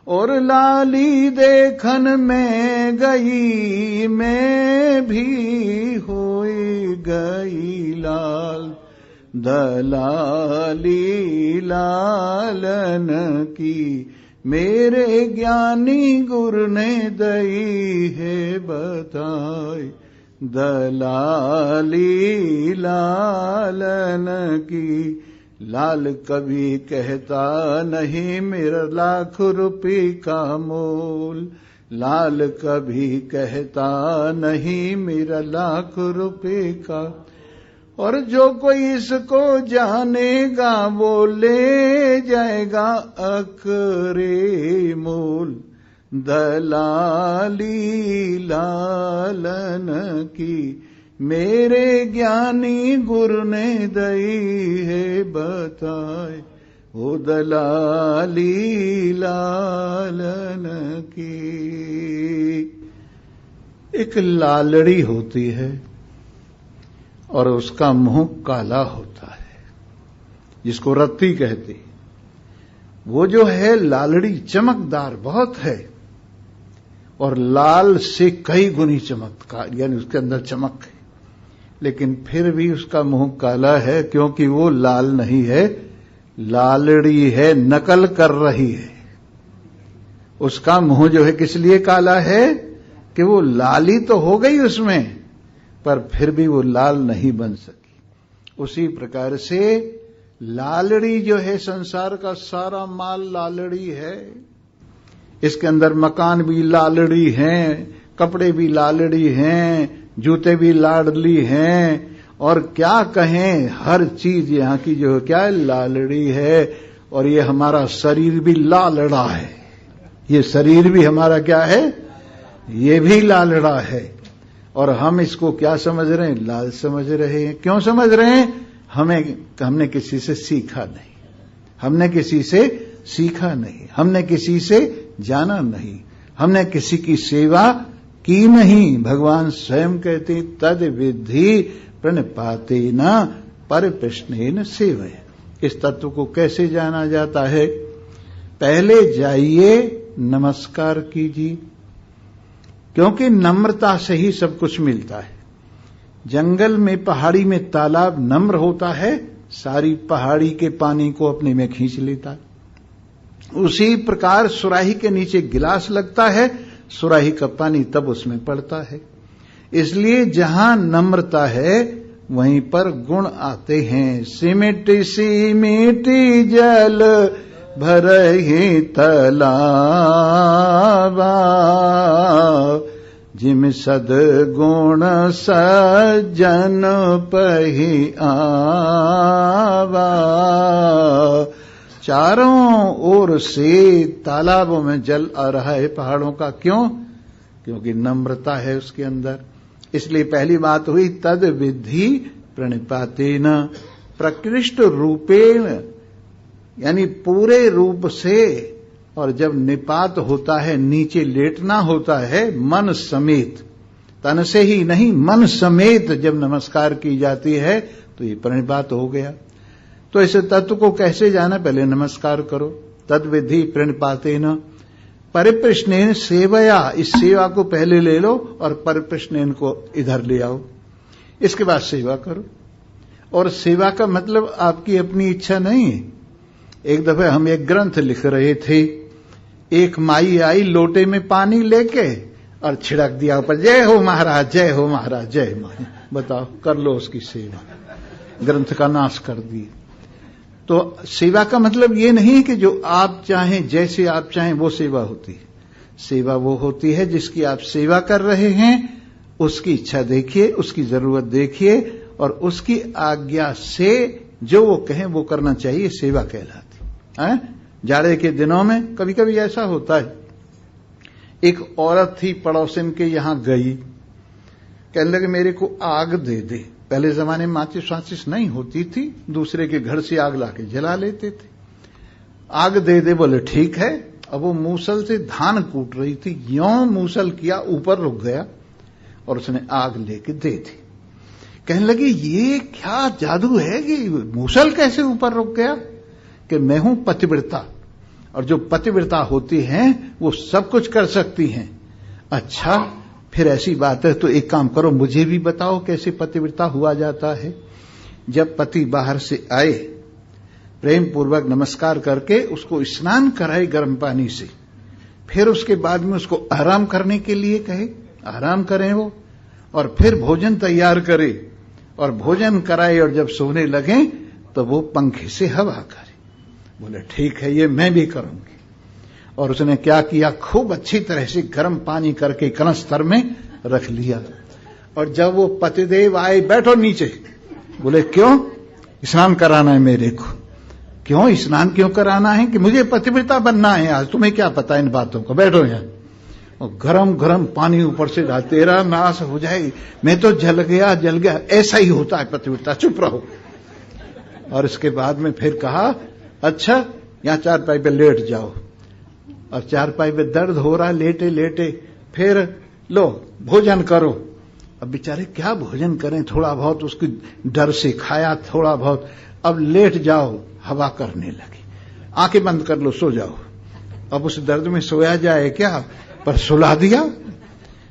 और लाली देखन में गई मैं भी होई गई लाल। दलाली लालन की मेरे ज्ञानी गुरु ने दई है बताई। दलाली लालन की लाल कभी कहता नहीं मेरा लाख रुपए का मोल। लाल कभी कहता नहीं मेरा लाख रुपए का। और जो कोई इसको जानेगा वो ले जाएगा अकरे मोल। दलाली लालन की मेरे ज्ञानी गुरु ने दई है बताए। ओ दलाली लालन की। एक लालड़ी होती है और उसका मुंह काला होता है जिसको रत्ती कहते। वो जो है लालड़ी चमकदार बहुत है और लाल से कई गुनी चमत्कार यानी उसके अंदर चमक है। लेकिन फिर भी उसका मुंह काला है क्योंकि वो लाल नहीं है, लालड़ी है, नकल कर रही है। उसका मुंह जो है किस लिए काला है कि वो लाली तो हो गई उसमें पर फिर भी वो लाल नहीं बन सकी। उसी प्रकार से लालड़ी जो है संसार का सारा माल लालड़ी है। इसके अंदर मकान भी लालड़ी हैं, कपड़े भी लालड़ी हैं, जूते भी लाडली हैं और क्या कहें हर चीज यहाँ की जो है क्या लालड़ी है। और ये हमारा शरीर भी लालड़ा है। ये शरीर भी हमारा क्या है, ये भी लालड़ा है। और हम इसको क्या समझ रहे हैं, लाल समझ रहे हैं। क्यों समझ रहे हैं, हमने किसी से सीखा नहीं, हमने किसी से सीखा नहीं, हमने किसी से जाना नहीं, हमने किसी की सेवा की नहीं। भगवान स्वयं कहते तद विधि प्रणपाते न पर प्रश्नेन सेवय। इस तत्व को कैसे जाना जाता है, पहले जाइए नमस्कार कीजिए क्योंकि नम्रता से ही सब कुछ मिलता है। जंगल में पहाड़ी में तालाब नम्र होता है, सारी पहाड़ी के पानी को अपने में खींच लेता है। उसी प्रकार सुराही के नीचे गिलास लगता है, सुराही का पानी तब उसमें पड़ता है। इसलिए जहां नम्रता है वहीं पर गुण आते हैं। सिमिटी सिमिटी जल भरहि तलावा, जिम सद्गुण सज्जन पहि आवा। चारों ओर से तालाबों में जल आ रहा है पहाड़ों का। क्यों? क्योंकि नम्रता है उसके अंदर। इसलिए पहली बात हुई तद विधि प्रणिपातेन, प्रकृष्ट रूपेण, यानी पूरे रूप से। और जब निपात होता है, नीचे लेटना होता है, मन समेत, तन से ही नहीं मन समेत जब नमस्कार की जाती है तो ये प्रणिपात हो गया। तो इस तत्व को कैसे जाना? पहले नमस्कार करो। तद विधि प्रणिपातेन परिप्रश्नेन सेवया, इस सेवा को पहले ले लो और परिप्रश्नेन को इधर ले आओ, इसके बाद सेवा करो। और सेवा का मतलब आपकी अपनी इच्छा नहीं है। एक दफे हम एक ग्रंथ लिख रहे थे, एक माई आई लोटे में पानी लेके और छिड़क दिया ऊपर, जय हो महाराज, जय हो महाराज, जय माई। बताओ, कर लो उसकी सेवा, ग्रंथ का नाश कर दिए। तो सेवा का मतलब ये नहीं कि जो आप चाहें, जैसे आप चाहें वो सेवा होती है। सेवा वो होती है जिसकी आप सेवा कर रहे हैं, उसकी इच्छा देखिए, उसकी जरूरत देखिए और उसकी आज्ञा से जो वो कहें वो करना चाहिए, सेवा कहलाती है। जाड़े के दिनों में कभी कभी ऐसा होता है, एक औरत थी पड़ोसिन के यहां गई, कहने लगे मेरे को आग दे दे। पहले जमाने में माचिस वाचिस नहीं होती थी, दूसरे के घर से आग लाके जला लेते थे। आग दे दे, बोले ठीक है। अब वो मूसल से धान कूट रही थी, यों मूसल किया, ऊपर रुक गया और उसने आग लेके दे दी। कहने लगी ये क्या जादू है कि मूसल कैसे ऊपर रुक गया? कि मैं हूं पतिव्रता, और जो पतिव्रता होती हैं वो सब कुछ कर सकती हैं। अच्छा, फिर ऐसी बात है तो एक काम करो, मुझे भी बताओ कैसे पतिव्रता हुआ जाता है। जब पति बाहर से आए, प्रेम पूर्वक नमस्कार करके उसको स्नान कराए गर्म पानी से, फिर उसके बाद में उसको आराम करने के लिए कहे, आराम करें वो, और फिर भोजन तैयार करे और भोजन कराए, और जब सोने लगे तो वो पंखे से हवा करे। बोले ठीक है, ये मैं भी करूंगी। और उसने क्या किया, खूब अच्छी तरह से गर्म पानी करके कनस्तर में रख लिया। और जब वो पतिदेव आए, बैठो नीचे। बोले क्यों? स्नान कराना है मेरे को। क्यों स्नान क्यों कराना है? कि मुझे पतिव्रता बनना है आज। तुम्हें क्या पता इन बातों को, बैठो यहां। और गरम गरम पानी ऊपर से डाल, तेरा नाश हो जाए, मैं तो जल गया जल गया। ऐसा ही होता है पतिव्रता, चुप रहो। और इसके बाद में फिर कहा, अच्छा यहां चारपाई पे लेट जाओ। और चारपाई पे दर्द हो रहा, लेटे लेटे, फिर लो भोजन करो। अब बेचारे क्या भोजन करें, थोड़ा बहुत उसकी डर से खाया, थोड़ा बहुत। अब लेट जाओ, हवा करने लगी, आंखें बंद कर लो, सो जाओ। अब उस दर्द में सोया जाए क्या, पर सुला दिया।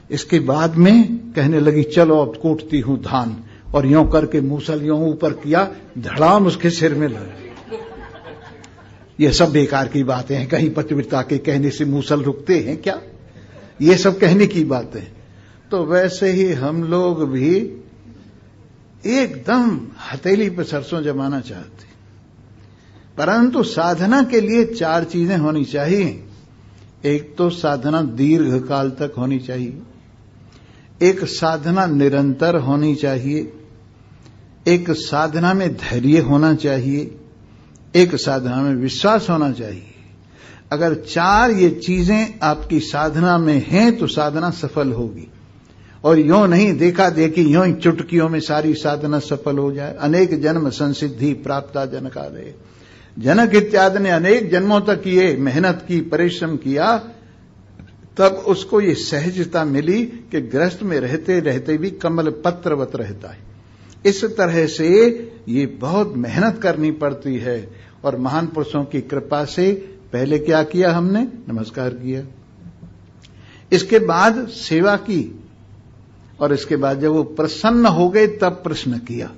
इसके बाद में कहने लगी चलो अब कूटती हूं धान, और यों करके मूसल यों ऊपर किया, धड़ाम उसके सिर में लगा। ये सब बेकार की बातें हैं, कहीं पतिव्रता के कहने से मूसल रुकते हैं क्या? ये सब कहने की बातें। तो वैसे ही हम लोग भी एकदम हथेली पर सरसों जमाना चाहते, परंतु साधना के लिए चार चीजें होनी चाहिए। एक तो साधना दीर्घ काल तक होनी चाहिए, एक साधना निरंतर होनी चाहिए, एक साधना में धैर्य होना चाहिए, एक साधना में विश्वास होना चाहिए। अगर चार ये चीजें आपकी साधना में हैं तो साधना सफल होगी। और यों नहीं देखा देखी, यों ही चुटकियों में सारी साधना सफल हो जाए। अनेक जन्म संसिद्धि प्राप्ता जनकादय, जनक इत्यादि ने अनेक जन्मों तक ये मेहनत की, परिश्रम किया, तब उसको ये सहजता मिली कि गृहस्थ में रहते रहते भी कमल पत्रवत रहता है। इस तरह से ये बहुत मेहनत करनी पड़ती है। और महान पुरुषों की कृपा से पहले क्या किया हमने, नमस्कार किया, इसके बाद सेवा की, और इसके बाद जब वो प्रसन्न हो गए तब प्रश्न किया।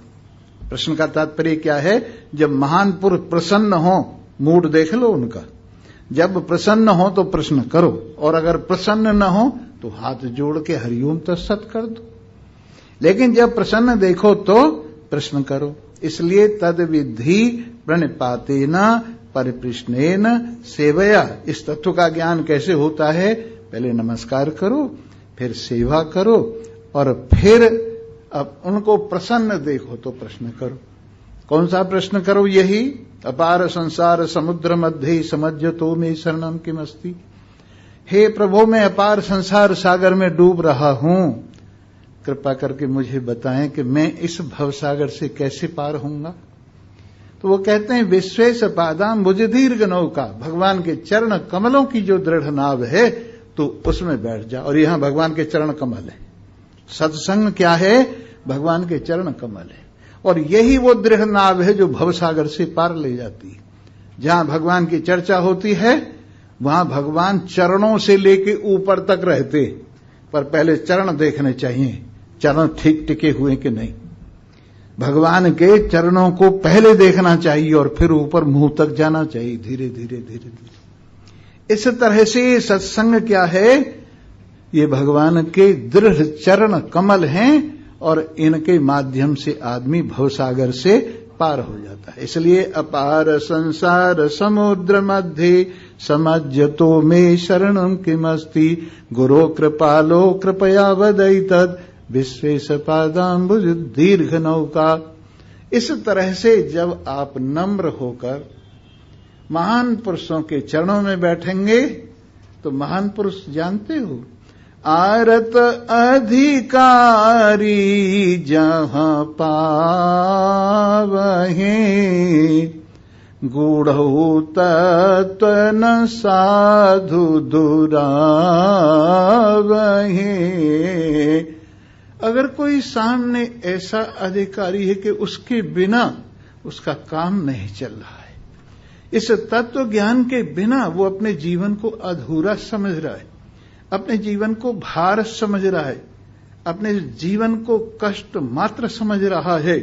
प्रश्न का तात्पर्य क्या है, जब महान पुरुष प्रसन्न हो, मूड देख लो उनका, जब प्रसन्न हो तो प्रश्न करो, और अगर प्रसन्न न हो तो हाथ जोड़ के हरिओम तत्सत कर दो। लेकिन जब प्रसन्न देखो तो प्रश्न करो। इसलिए तद विधि प्रणिपातेन परिप्रश्नेन सेवया। इस तत्व का ज्ञान कैसे होता है? पहले नमस्कार करो, फिर सेवा करो, और फिर अब उनको प्रसन्न देखो तो प्रश्न करो। कौन सा प्रश्न करो? यही अपार संसार समुद्र मध्य समज्जतो में शरणम किमस्ति। हे प्रभु, मैं अपार संसार सागर में डूब रहा हूं, कृपा करके मुझे बताएं कि मैं इस भव सागर से कैसे पार होऊंगा। तो वो कहते हैं विश्वेश पादाम भुज दीर्घ नौका, भगवान के चरण कमलों की जो दृढ़ नाव है तो उसमें बैठ जा। और यहां भगवान के चरण कमल है। सत्संग क्या है? भगवान के चरण कमल है, और यही वो दृढ़ नाव है जो भवसागर से पार ले जाती है। जहां भगवान की चर्चा होती है वहां भगवान चरणों से लेके ऊपर तक रहते, पर पहले चरण देखने चाहिए, चरण ठीक टिके हुए कि नहीं। भगवान के चरणों को पहले देखना चाहिए और फिर ऊपर मुंह तक जाना चाहिए, धीरे धीरे धीरे धीरे। इस तरह से सत्संग क्या है? ये भगवान के दृढ़ चरण कमल हैं, और इनके माध्यम से आदमी भवसागर से पार हो जाता है। इसलिए अपार संसार समुद्र मध्य समज्जतो में शरणम किमस्ति, गुरो कृपालो कृपया वदैतद विश्वेश पादाम्बुज दीर्घ नौका। इस तरह से जब आप नम्र होकर महान पुरुषों के चरणों में बैठेंगे तो महान पुरुष जानते हो, आरत अधिकारी जहां पावहे, गूढ़ौ तत्व न साधु दुरावहे। अगर कोई सामने ऐसा अधिकारी है कि उसके बिना उसका काम नहीं चल रहा है, इस तत्व ज्ञान के बिना वो अपने जीवन को अधूरा समझ रहा है, अपने जीवन को भार समझ रहा है, अपने जीवन को कष्ट मात्र समझ रहा है,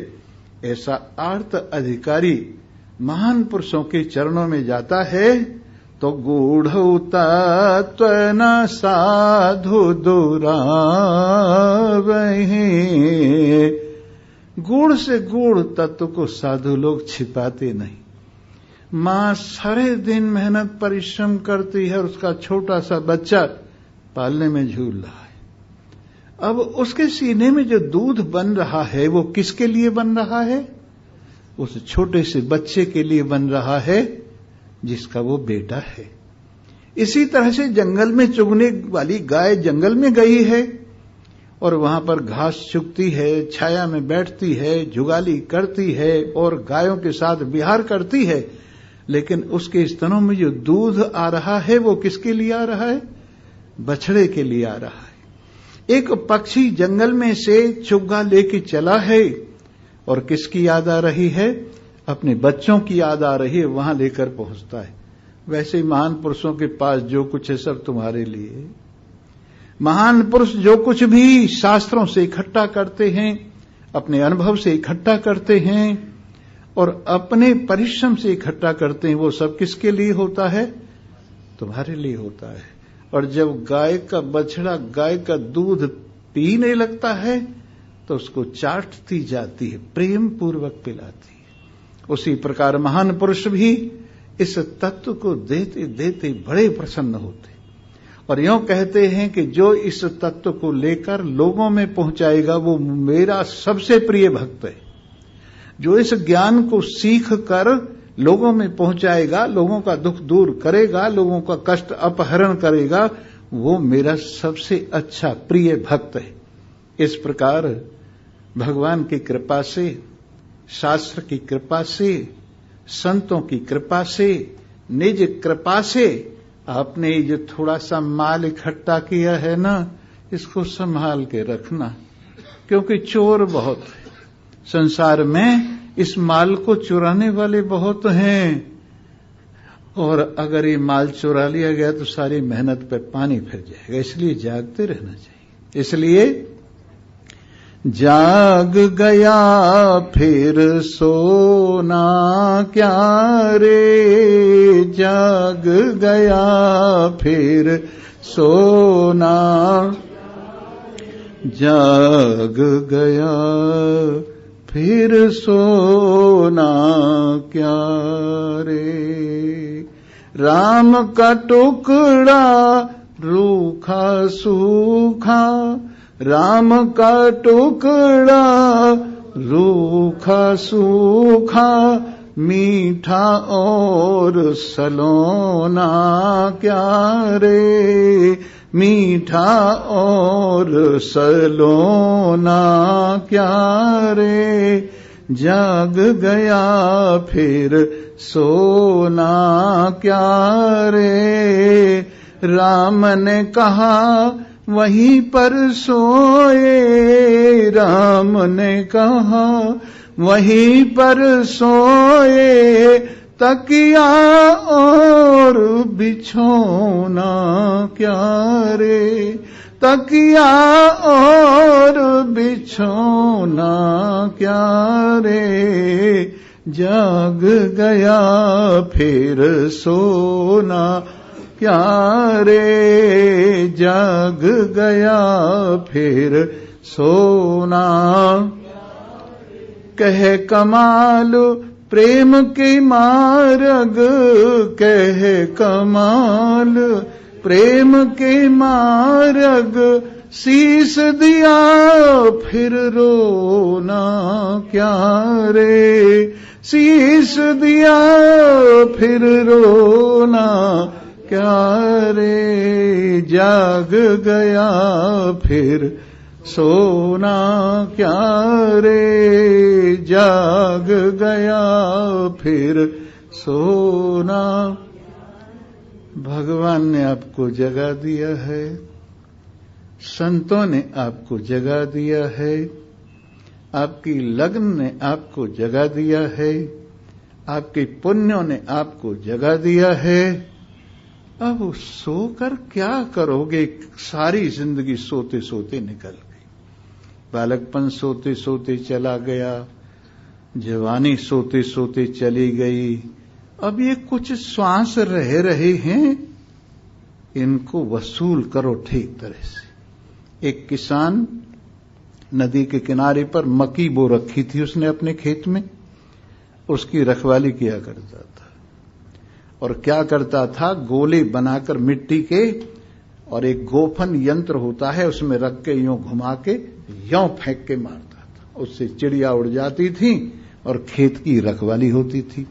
ऐसा आर्त अधिकारी महान पुरुषों के चरणों में जाता है तो गूढ़ तत्व न साधु दुरावहे। गूढ़ से गूढ़ तत्व को साधु लोग छिपाते नहीं। मां सारे दिन मेहनत परिश्रम करती है और उसका छोटा सा बच्चा पालने में झूल रहा है। अब उसके सीने में जो दूध बन रहा है वो किसके लिए बन रहा है? उस छोटे से बच्चे के लिए बन रहा है जिसका वो बेटा है। इसी तरह से जंगल में चुगने वाली गाय जंगल में गई है और वहां पर घास चुगती है, छाया में बैठती है, जुगाली करती है और गायों के साथ विहार करती है, लेकिन उसके स्तनों में जो दूध आ रहा है वो किसके लिए आ रहा है? बछड़े के लिए आ रहा है। एक पक्षी जंगल में से चुग्गा लेके चला है और किसकी याद आ रही है? अपने बच्चों की याद आ रही है, वहां लेकर पहुंचता है। वैसे ही महान पुरुषों के पास जो कुछ है सब तुम्हारे लिए। महान पुरुष जो कुछ भी शास्त्रों से इकट्ठा करते हैं, अपने अनुभव से इकट्ठा करते हैं और अपने परिश्रम से इकट्ठा करते हैं, वो सब किसके लिए होता है? तुम्हारे लिए होता है। और जब गाय का बछड़ा गाय का दूध पीने लगता है तो उसको चाटती जाती है, प्रेम पूर्वक पिलाती है। उसी प्रकार महान पुरुष भी इस तत्व को देते देते बड़े प्रसन्न होते और यूं कहते हैं कि जो इस तत्व को लेकर लोगों में पहुंचाएगा वो मेरा सबसे प्रिय भक्त है। जो इस ज्ञान को सीख कर लोगों में पहुंचाएगा, लोगों का दुख दूर करेगा, लोगों का कष्ट अपहरण करेगा, वो मेरा सबसे अच्छा प्रिय भक्त है। इस प्रकार भगवान की कृपा से, शास्त्र की कृपा से, संतों की कृपा से, निज कृपा से आपने जो थोड़ा सा माल इकट्ठा किया है ना, इसको संभाल के रखना, क्योंकि चोर बहुत है संसार में। इस माल को चुराने वाले बहुत हैं और अगर ये माल चुरा लिया गया तो सारी मेहनत पे पानी फिर जाएगा। इसलिए जागते रहना चाहिए। इसलिए जाग गया फिर सोना क्या रे, जाग गया फिर सोना, जाग गया फिर सोना क्या रे। राम का टुकड़ा रूखा सूखा, राम का टुकड़ा रूखा सूखा, मीठा और सलोना क्या रे, मीठा और सलोना क्या रे, जाग गया फिर सोना क्या रे। राम ने कहा वहीं पर सोए, राम ने कहा वहीं पर सोए, तकिया और बिछोना क्या रे, तकिया और बिछोना क्या रे, जाग गया फिर सोना क्या रे, जाग गया फिर सोना। कह कमाल प्रेम के मार्ग, कह कमाल प्रेम के मार्ग, शीस दिया फिर रोना क्या रे, शीस दिया फिर रोना क्या रे, जाग गया फिर सोना क्या रे, जाग गया फिर सोना। भगवान ने आपको जगा दिया है, संतों ने आपको जगा दिया है, आपकी लग्न ने आपको जगा दिया है, आपके पुण्यों ने आपको जगा दिया है। अब सोकर क्या करोगे? सारी जिंदगी सोते सोते निकल गई। बालकपन सोते सोते चला गया, जवानी सोते सोते चली गई, अब ये कुछ श्वास रह रहे हैं, इनको वसूल करो ठीक तरह से। एक किसान नदी के किनारे पर मक्की बो रखी थी उसने अपने खेत में, उसकी रखवाली किया करता था। और क्या करता था, गोले बनाकर मिट्टी के, और एक गोफन यंत्र होता है उसमें रख के यूं घुमा के यों फेंक के मारता था, उससे चिड़िया उड़ जाती थी और खेत की रखवाली होती थी।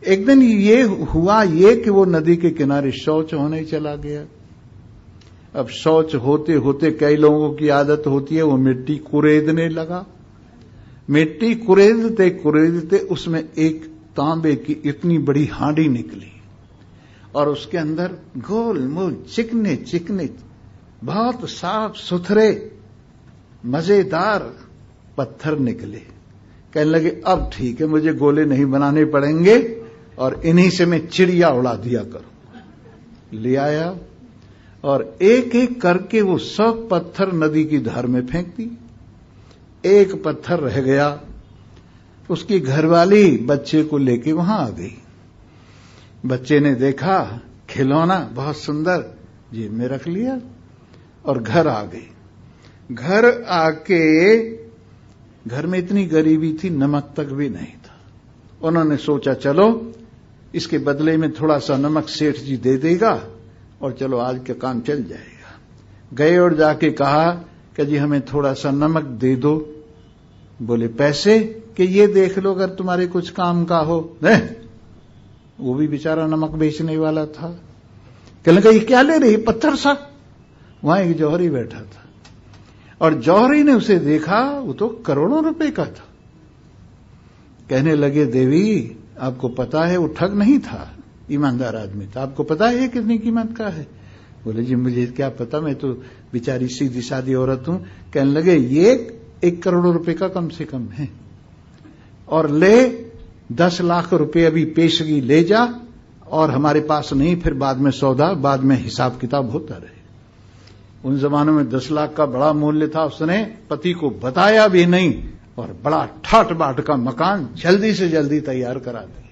एक दिन ये हुआ ये कि वो नदी के किनारे शौच होने चला गया। अब शौच होते होते कई लोगों की आदत होती है वो मिट्टी कुरेदने लगा। मिट्टी कुरेदते कुरेदते उसमें एक तांबे की इतनी बड़ी हांडी निकली और उसके अंदर गोल मोल चिकने चिकने बहुत साफ सुथरे मजेदार पत्थर निकले। कहने लगे अब ठीक है, मुझे गोले नहीं बनाने पड़ेंगे और इन्हीं से मैं चिड़िया उड़ा दिया करूं। ले आया और एक एक करके वो सब पत्थर नदी की धार में फेंक दी। एक पत्थर रह गया, उसकी घरवाली बच्चे को लेके वहां आ गई। बच्चे ने देखा खिलौना बहुत सुंदर, जेब में रख लिया और घर आ गई। घर आके घर में इतनी गरीबी थी, नमक तक भी नहीं था। उन्होंने सोचा चलो इसके बदले में थोड़ा सा नमक सेठ जी दे देगा और चलो आज का काम चल जाएगा। गए और जाके कहा कि जी हमें थोड़ा सा नमक दे दो। बोले पैसे? कि ये देख लो अगर तुम्हारे कुछ काम का हो। नहीं, वो भी बेचारा नमक बेचने वाला था। कहने लगा ये क्या ले रही, पत्थर सा? वहां एक जौहरी बैठा था और जौहरी ने उसे देखा, वो तो करोड़ों रुपए का था। कहने लगे देवी आपको पता है वो ठग नहीं था, ईमानदार आदमी था, आपको पता है ये कितनी कीमत का है? बोले जी मुझे क्या पता, मैं तो बेचारी सीधी सादी औरत हूं। कहने लगे ये 1 करोड़ रुपए का कम से कम है और ले 10 लाख रुपए अभी पेशगी ले जा, और हमारे पास नहीं फिर बाद में सौदा, बाद में हिसाब किताब होता रहे। उन जमानों में 10 लाख का बड़ा मूल्य था। उसने पति को बताया भी नहीं और बड़ा ठाट बाट का मकान जल्दी से जल्दी तैयार करा दिया।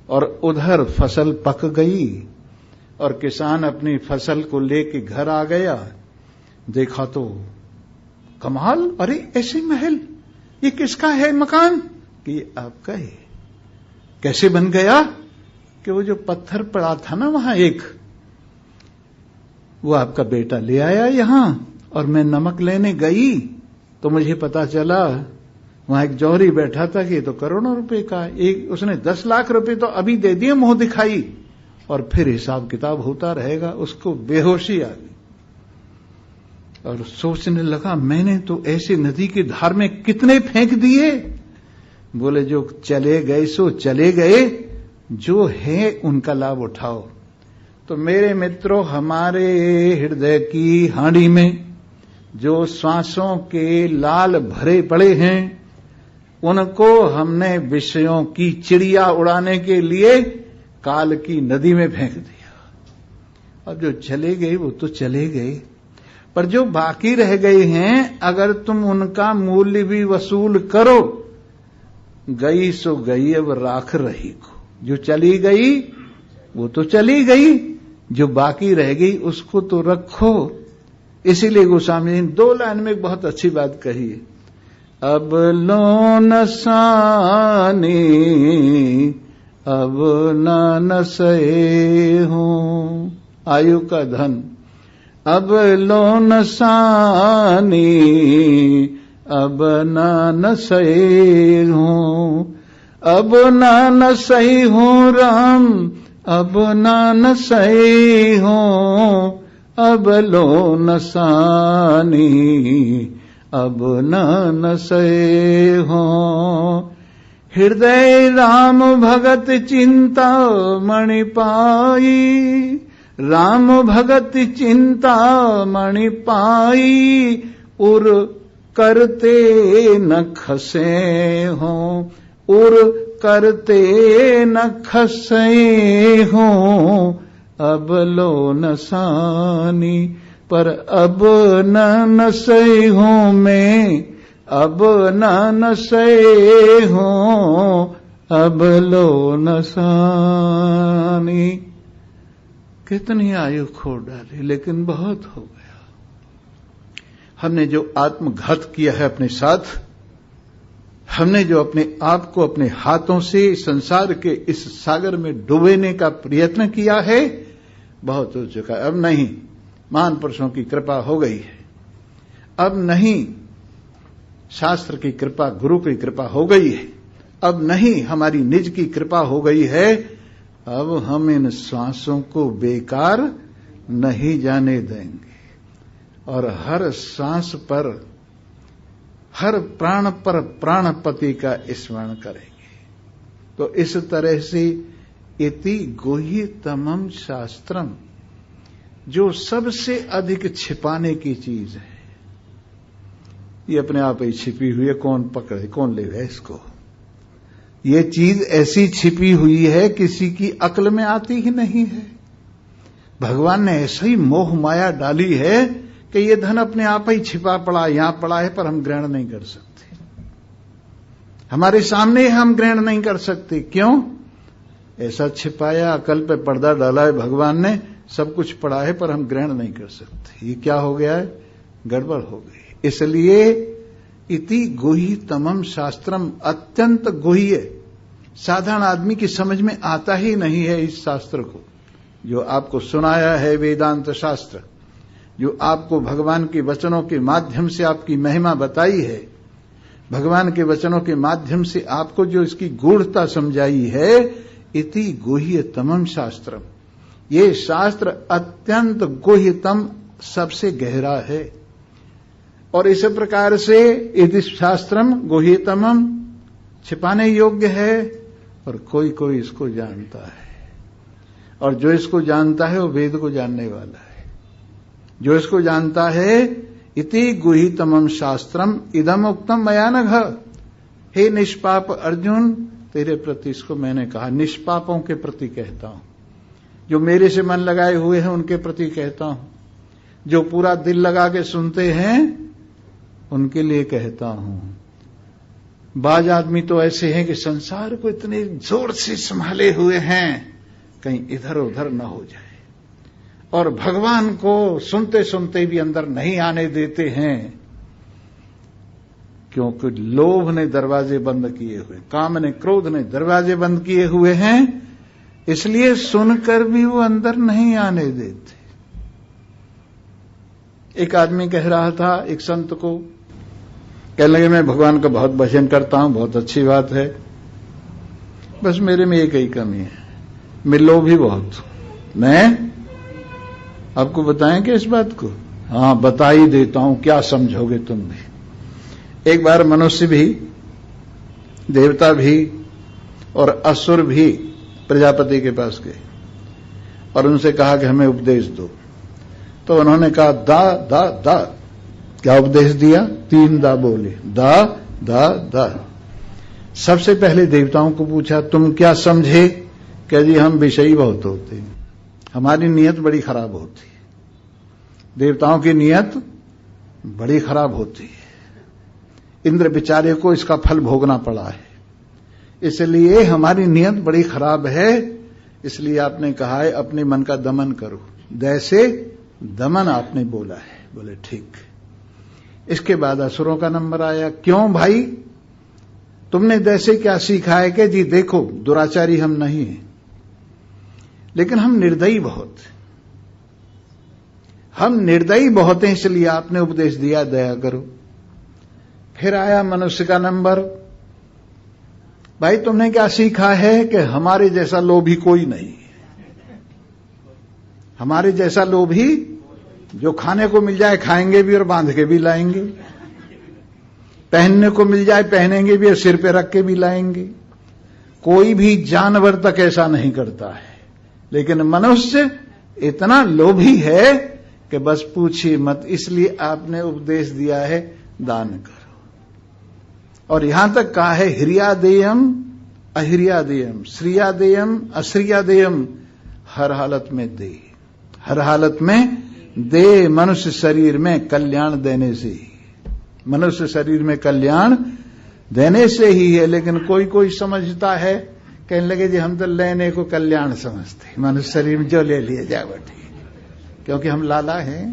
और उधर फसल पक गई और किसान अपनी फसल को लेके घर आ गया। देखा तो कमाल, अरे ऐसे महल, ये किसका है मकान? कि ये आपका है। कैसे बन गया? कि वो जो पत्थर पड़ा था ना वहां एक, वो आपका बेटा ले आया यहां, और मैं नमक लेने गई तो मुझे पता चला वहां एक जौहरी बैठा था कि ये तो करोड़ों रुपए का, एक उसने 10 लाख रुपए तो अभी दे दिए मुंह दिखाई, और फिर हिसाब किताब होता रहेगा। उसको बेहोशी आ गई और सोचने लगा मैंने तो ऐसे नदी की धार में कितने फेंक दिए। बोले जो चले गए सो चले गए, जो है उनका लाभ उठाओ। तो मेरे मित्रों, हमारे हृदय की हांडी में जो श्वासों के लाल भरे पड़े हैं, उनको हमने विषयों की चिड़िया उड़ाने के लिए काल की नदी में फेंक दिया। अब जो चले गए वो तो चले गए, पर जो बाकी रह गए हैं, अगर तुम उनका मूल्य भी वसूल करो, गई सो गई, अब राख रही को। जो चली गई वो तो चली गई, जो बाकी रह गई उसको तो रखो। इसीलिए गोस्वामी जी 2 लाइन में एक बहुत अच्छी बात कही है। अब लो नसानी अब न सहे हूं, आयु का धन। अब लो नसानी अब न सहे हूं, अब न सही हूं राम, अब न सही हूं, अब लो नसानी अब न सहे हूं। हृदय राम भगत चिंता मणि पाई, राम भगत चिंता मणि पाई, उर करते न खसे हों, उर करते न खसे हों, अब लो नसानी। पर अब न सही हूं मैं, अब न सही हूं, अब लो नसानी। कितनी आयु खो डाली, लेकिन बहुत हो गया। हमने जो आत्मघात किया है अपने साथ, हमने जो अपने आप को अपने हाथों से संसार के इस सागर में डुबोने का प्रयत्न किया है, बहुत हो चुका है। अब नहीं, महान पुरुषों की कृपा हो गई है। अब नहीं, शास्त्र की कृपा, गुरु की कृपा हो गई है। अब नहीं, हमारी निज की कृपा हो गई है। अब हम इन श्वासों को बेकार नहीं जाने देंगे, और हर सांस पर, हर प्राण पर प्राणपति का स्मरण करेंगे। तो इस तरह से इति गुह्यतमं शास्त्रम, जो सबसे अधिक छिपाने की चीज है, ये अपने आप ही छिपी हुई है। कौन पकड़े, कौन ले इसको? ये चीज ऐसी छिपी हुई है, किसी की अक्ल में आती ही नहीं है। भगवान ने ऐसा ही मोह माया डाली है कि ये धन अपने आप ही छिपा पड़ा, यहां पड़ा है, पर हम ग्रहण नहीं कर सकते। हमारे सामने हम ग्रहण नहीं कर सकते। क्यों? ऐसा छिपाया, अकल पे पर्दा डाला है भगवान ने, सब कुछ पड़ा है, पर हम ग्रहण नहीं कर सकते। ये क्या हो गया है? गड़बड़ हो गई। इसलिए इति गुह्यतमं शास्त्रम, अत्यंत गुह्य, साधारण आदमी की समझ में आता ही नहीं है इस शास्त्र को। जो आपको सुनाया है वेदांत शास्त्र, जो आपको भगवान के वचनों के माध्यम से आपकी महिमा बताई है, भगवान के वचनों के माध्यम से आपको जो इसकी गूढ़ता समझाई है, इति गुह्यतमं शास्त्रम, ये शास्त्र अत्यंत गुह्यतम, सबसे गहरा है। और इस प्रकार से यदि शास्त्रम गुह्यतमम, छिपाने योग्य है, और कोई कोई इसको जानता है। और जो इसको जानता है वो वेद को जानने वाला है। जो इसको जानता है, इति गुह्यतमं शास्त्रम इदम उक्तम मया नघ, हे निष्पाप अर्जुन, तेरे प्रति इसको मैंने कहा, निष्पापों के प्रति कहता हूं, जो मेरे से मन लगाए हुए हैं उनके प्रति कहता हूं, जो पूरा दिल लगा के सुनते हैं उनके लिए कहता हूं। बाज आदमी तो ऐसे हैं कि संसार को इतने जोर से संभाले हुए हैं कहीं इधर उधर न हो जाए, और भगवान को सुनते सुनते भी अंदर नहीं आने देते हैं, क्योंकि लोभ ने दरवाजे बंद किए हुए, काम ने, क्रोध ने दरवाजे बंद किए हुए हैं। इसलिए सुनकर भी वो अंदर नहीं आने देते। एक आदमी कह रहा था एक संत को, कहने लगे मैं भगवान का बहुत भजन करता हूं, बहुत अच्छी बात है, बस मेरे में एक ही कमी है, मैं लोभी बहुत हूं। मैं आपको बताएं क्या इस बात को? हाँ बता ही देता हूं, क्या समझोगे तुम भी। एक बार मनुष्य भी, देवता भी और असुर भी प्रजापति के पास गए और उनसे कहा कि हमें उपदेश दो। तो उन्होंने कहा दा दा दा। क्या उपदेश दिया? 3 दा बोले, दा दा दा। सबसे पहले देवताओं को पूछा तुम क्या समझे? कह जी हम विषयी बहुत होते हैं, हमारी नीयत बड़ी खराब होती है। देवताओं की नीयत बड़ी खराब होती है, इंद्र बेचारे को इसका फल भोगना पड़ा है, इसलिए हमारी नीयत बड़ी खराब है। इसलिए आपने कहा है अपने मन का दमन करो, दैसे दमन आपने बोला है। बोले ठीक। इसके बाद असुरों का नंबर आया। क्यों भाई, तुमने दैसे क्या सीखा है? कि जी देखो दुराचारी हम नहीं हैं, लेकिन हम निर्दयी बहुत, हम निर्दयी बहुत हैं, इसलिए आपने उपदेश दिया दया करो। फिर आया मनुष्य का नंबर। भाई तुमने क्या सीखा है? कि हमारे जैसा लोभी कोई नहीं, हमारे जैसा लोभी जो खाने को मिल जाए खाएंगे भी और बांध के भी लाएंगे, पहनने को मिल जाए पहनेंगे भी और सिर पे रख के भी लाएंगे। कोई भी जानवर तक ऐसा नहीं करता है, लेकिन मनुष्य इतना लोभी है कि बस पूछिए मत। इसलिए आपने उपदेश दिया है दान करो। और यहां तक कहा है हिरियादेयम अहिरियादेयम, श्रियादेयम अश्रियादेयम, हर हालत में दे, हर हालत में दे। मनुष्य शरीर में कल्याण देने से ही, मनुष्य शरीर में कल्याण देने से ही है। लेकिन कोई कोई समझता है, कहने लगे जी हम तो लेने को कल्याण समझते, मनुष्य शरीर में जो ले लिए जाए वो ठीक, क्योंकि हम लाला हैं।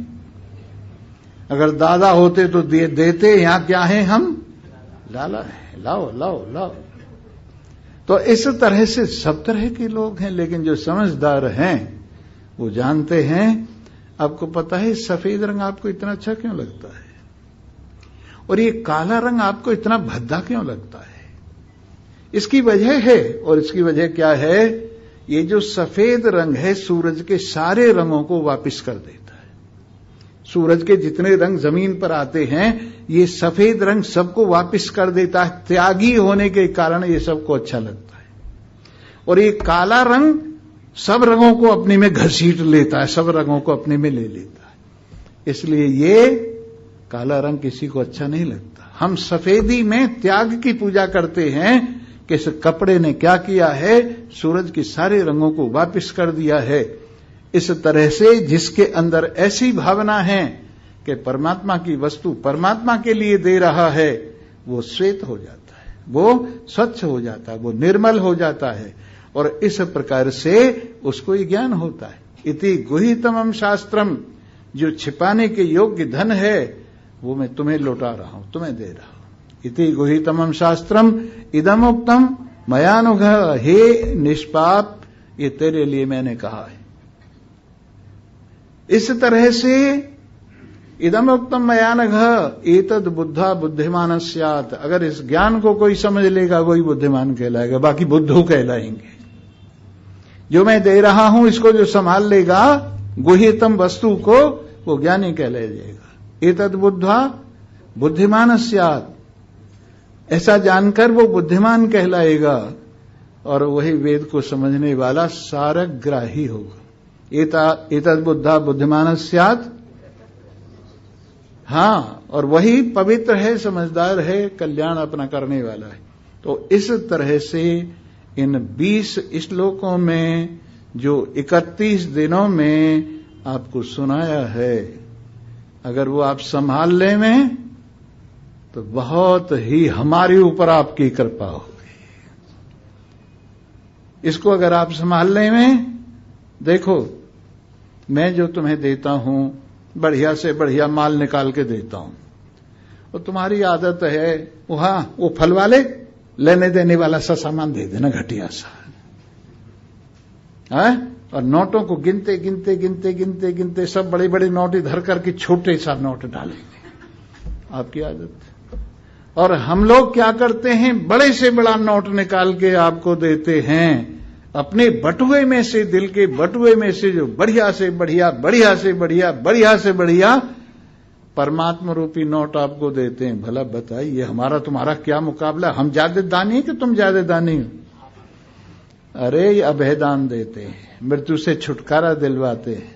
अगर दादा होते तो देते, यहां क्या है? हम लाला है, लाओ लाओ लाओ। तो इस तरह से सब तरह के लोग हैं, लेकिन जो समझदार हैं वो जानते हैं। आपको पता है सफेद रंग आपको इतना अच्छा क्यों लगता है, और ये काला रंग आपको इतना भद्दा क्यों लगता है? इसकी वजह है, और इसकी वजह क्या है? ये जो सफेद रंग है सूरज के सारे रंगों को वापस कर देता है। सूरज के जितने रंग जमीन पर आते हैं ये सफेद रंग सबको वापस कर देता है। त्यागी होने के कारण ये सबको अच्छा लगता है। और ये काला रंग सब रंगों को अपने में घसीट लेता है, सब रंगों को अपने में ले लेता है। इसलिए ये काला रंग किसी को अच्छा नहीं लगता। हम सफेदी में त्याग की पूजा करते हैं कि इस कपड़े ने क्या किया है? सूरज के सारे रंगों को वापस कर दिया है। इस तरह से जिसके अंदर ऐसी भावना है कि परमात्मा की वस्तु परमात्मा के लिए दे रहा है, वो श्वेत हो जाता है, वो स्वच्छ हो जाता है, वो निर्मल हो जाता है। और इस प्रकार से उसको ही ज्ञान होता है। इति गुहितमम शास्त्रम, जो छिपाने के योग्य धन है वो मैं तुम्हें लौटा रहा हूं, तुम्हें दे रहा हूं। इति गुहितमम शास्त्रम इदम उक्तम मयानुघ, हे निष्पाप ये तेरे लिए मैंने कहा है। इस तरह से इदम उक्तम मयानघ एतद बुद्धा बुद्धिमान स्यात्, अगर इस ज्ञान को कोई समझ लेगा वही बुद्धिमान कहलाएगा, बाकी बुद्धू कहलाएंगे। जो मैं दे रहा हूं इसको जो संभाल लेगा गुह्यतम वस्तु को, वो ज्ञानी कहलाया जाएगा। एतद बुद्धा बुद्धिमान स्यात्, ऐसा जानकर वो बुद्धिमान कहलाएगा और वही वेद को समझने वाला सारग्राही होगा। एतद बुद्धा बुद्धिमान स्यात्, हाँ, और वही पवित्र है, समझदार है, कल्याण अपना करने वाला है। तो इस तरह से इन 20 श्लोकों में जो 31 दिनों में आपको सुनाया है, अगर वो आप संभाल ले में तो बहुत ही हमारे ऊपर आपकी कृपा होगी। इसको अगर आप संभाल ले में, देखो मैं जो तुम्हें देता हूं बढ़िया से बढ़िया माल निकाल के देता हूं, और तुम्हारी आदत है वो फल वाले लेने देने वाला सा सामान दे देना घटिया सा। है? और नोटों को गिनते गिनते गिनते गिनते गिनते सब बड़े बड़े नोट इधर करके छोटे सा नोट डालेंगे। आपकी आदत। और हम लोग क्या करते हैं, बड़े से बड़ा नोट निकाल के आपको देते हैं, अपने बटुए में से, दिल के बटुए में से जो बढ़िया से बढ़िया, बढ़िया से बढ़िया, बढ़िया से बढ़िया परमात्मा रूपी नोट आपको देते हैं। भला बताइए हमारा तुम्हारा क्या मुकाबला? हम ज्यादा दानी हैं कि तुम ज्यादा दानी हो? अरे ये अभयदान देते हैं, मृत्यु से छुटकारा दिलवाते हैं।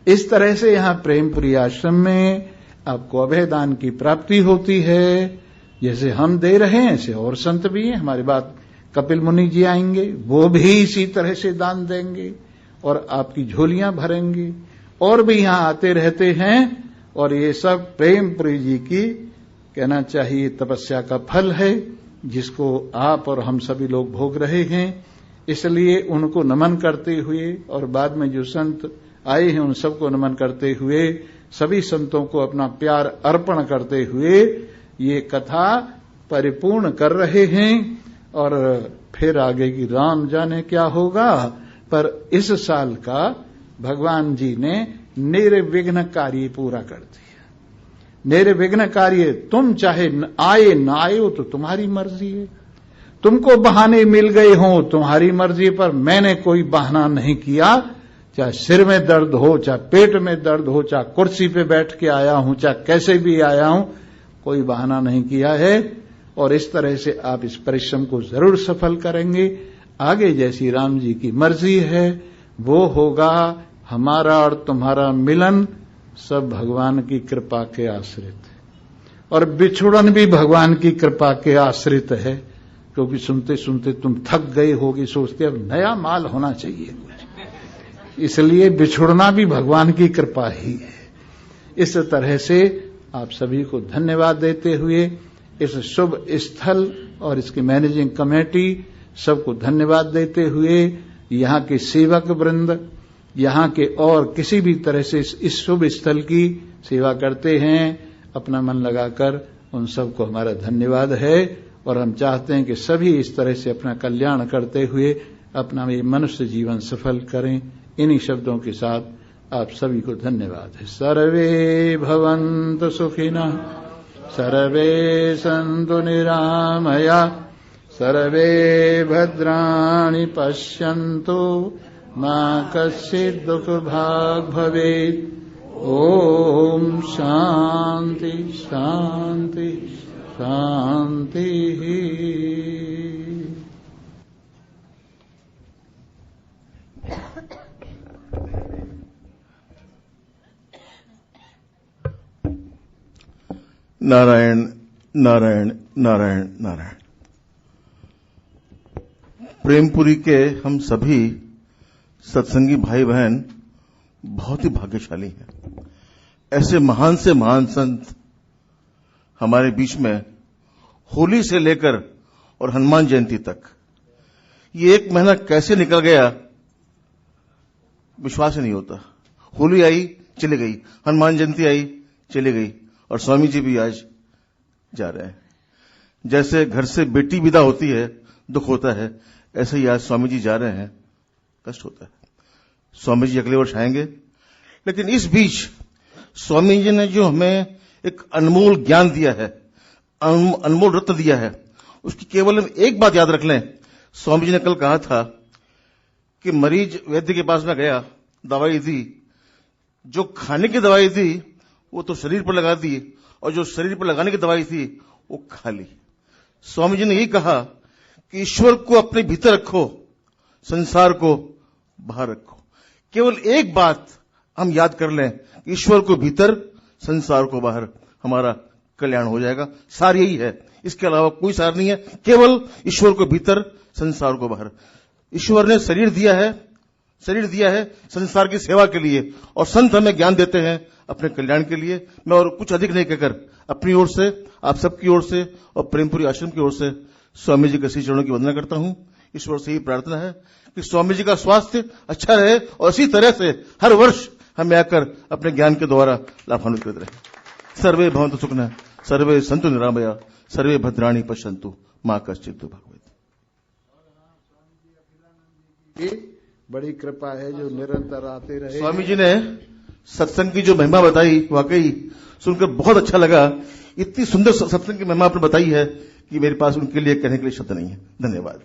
इस तरह से यहां प्रेमपुरी आश्रम में आपको अभयदान की प्राप्ति होती है। जैसे हम दे रहे हैं ऐसे और संत भी हैं। हमारे बाद कपिल मुनि जी आएंगे, वो भी इसी तरह से दान देंगे और आपकी झोलियां भरेंगे। और भी यहां आते रहते हैं। और ये सब प्रेमपुरी जी की कहना चाहिए तपस्या का फल है, जिसको आप और हम सभी लोग भोग रहे हैं। इसलिए उनको नमन करते हुए और बाद में जो संत आए हैं उन सबको नमन करते हुए, सभी संतों को अपना प्यार अर्पण करते हुए ये कथा परिपूर्ण कर रहे हैं। और फिर आगे की राम जाने क्या होगा। पर इस साल का भगवान जी ने निर्विघ्न कार्य पूरा कर दिया। निर्विघ्न कार्य, तुम चाहे आए ना आए हो तो तुम्हारी मर्जी है। तुमको बहाने मिल गए हो तुम्हारी मर्जी, पर मैंने कोई बहाना नहीं किया। चाहे सिर में दर्द हो, चाहे पेट में दर्द हो, चाहे कुर्सी पे बैठ के आया हूं, चाहे कैसे भी आया हूं, कोई बहाना नहीं किया है। और इस तरह से आप इस परिश्रम को जरूर सफल करेंगे। आगे जैसी राम जी की मर्जी है वो होगा। हमारा और तुम्हारा मिलन सब भगवान की कृपा के आश्रित है, और बिछुड़न भी भगवान की कृपा के आश्रित है। क्योंकि सुनते सुनते तुम थक गए होगे, सोचते अब नया माल होना चाहिए कुछ, इसलिए बिछुड़ना भी भगवान की कृपा ही है। इस तरह से आप सभी को धन्यवाद देते हुए, इस शुभ स्थल और इसकी मैनेजिंग कमेटी सबको धन्यवाद देते हुए, यहाँ के सेवक वृंद, यहाँ के और किसी भी तरह से इस शुभ स्थल की सेवा करते हैं, अपना मन लगाकर उन सबको हमारा धन्यवाद है। और हम चाहते हैं कि सभी इस तरह से अपना कल्याण करते हुए अपना ये मनुष्य जीवन सफल करें। इन्हीं शब्दों के साथ आप सभी को धन्यवाद है। सर्वे भवन्तु सुखिनः, सर्वे सन्तु निरामया, सर्वे भद्राणि पश्यन्तु, मा कश्चित् दुःखभाग् भवेत्। ओम शांति शांति शांति। नारायण नारायण नारायण नारायण। प्रेमपुरी के हम सभी सत्संगी भाई बहन बहुत ही भाग्यशाली हैं। ऐसे महान से महान संत हमारे बीच में होली से लेकर और हनुमान जयंती तक, ये एक महीना कैसे निकल गया विश्वास ही नहीं होता। होली आई चली गई, हनुमान जयंती आई चली गई, और स्वामी जी भी आज जा रहे हैं। जैसे घर से बेटी विदा होती है दुख होता है, ऐसे ही आज स्वामी जी जा रहे हैं, कष्ट होता है। स्वामी जी अगले वर्ष आएंगे, लेकिन इस बीच स्वामी जी ने जो हमें एक अनमोल ज्ञान दिया है, अनमोल रत्न दिया है, उसकी केवल हम एक बात याद रख लें। स्वामी जी ने कल कहा था कि मरीज वैद्य के पास में गया, दवाई दी, जो खाने की दवाई दी वो तो शरीर पर लगा दी, और जो शरीर पर लगाने की दवाई थी वो खा ली। स्वामी जी ने यही कहा कि ईश्वर को अपने भीतर रखो, संसार को बाहर रखो। केवल एक बात हम याद कर लें, ईश्वर को भीतर, संसार को बाहर, हमारा कल्याण हो जाएगा। सार यही है, इसके अलावा कोई सार नहीं है। केवल ईश्वर को भीतर, संसार को बाहर। ईश्वर ने शरीर दिया है संसार की सेवा के लिए, और संत हमें ज्ञान देते हैं अपने कल्याण के लिए। मैं और कुछ अधिक नहीं कहकर अपनी ओर से, आप सबकी ओर से और प्रेमपुरी आश्रम की ओर से स्वामी जी के श्री चरणों की वंदना करता हूं। ईश्वर से ही प्रार्थना है कि स्वामी जी का स्वास्थ्य अच्छा रहे, और इसी तरह से हर वर्ष हमें आकर अपने ज्ञान के द्वारा लाभान्वित करते रहे। सर्वे भवन्तु सुखिनः, सर्वे सन्तु निरामया, सर्वे भद्राणि पश्यन्तु, मा कश्चित् दुःखभाग् भवेत्। बड़ी कृपा है जो निरंतर आते रहे। स्वामी जी ने सत्संग की जो महिमा बताई, वाकई सुनकर बहुत अच्छा लगा। इतनी सुंदर सत्संग की महिमा आपने बताई है कि मेरे पास उनके लिए कहने के लिए शब्द नहीं है। धन्यवाद।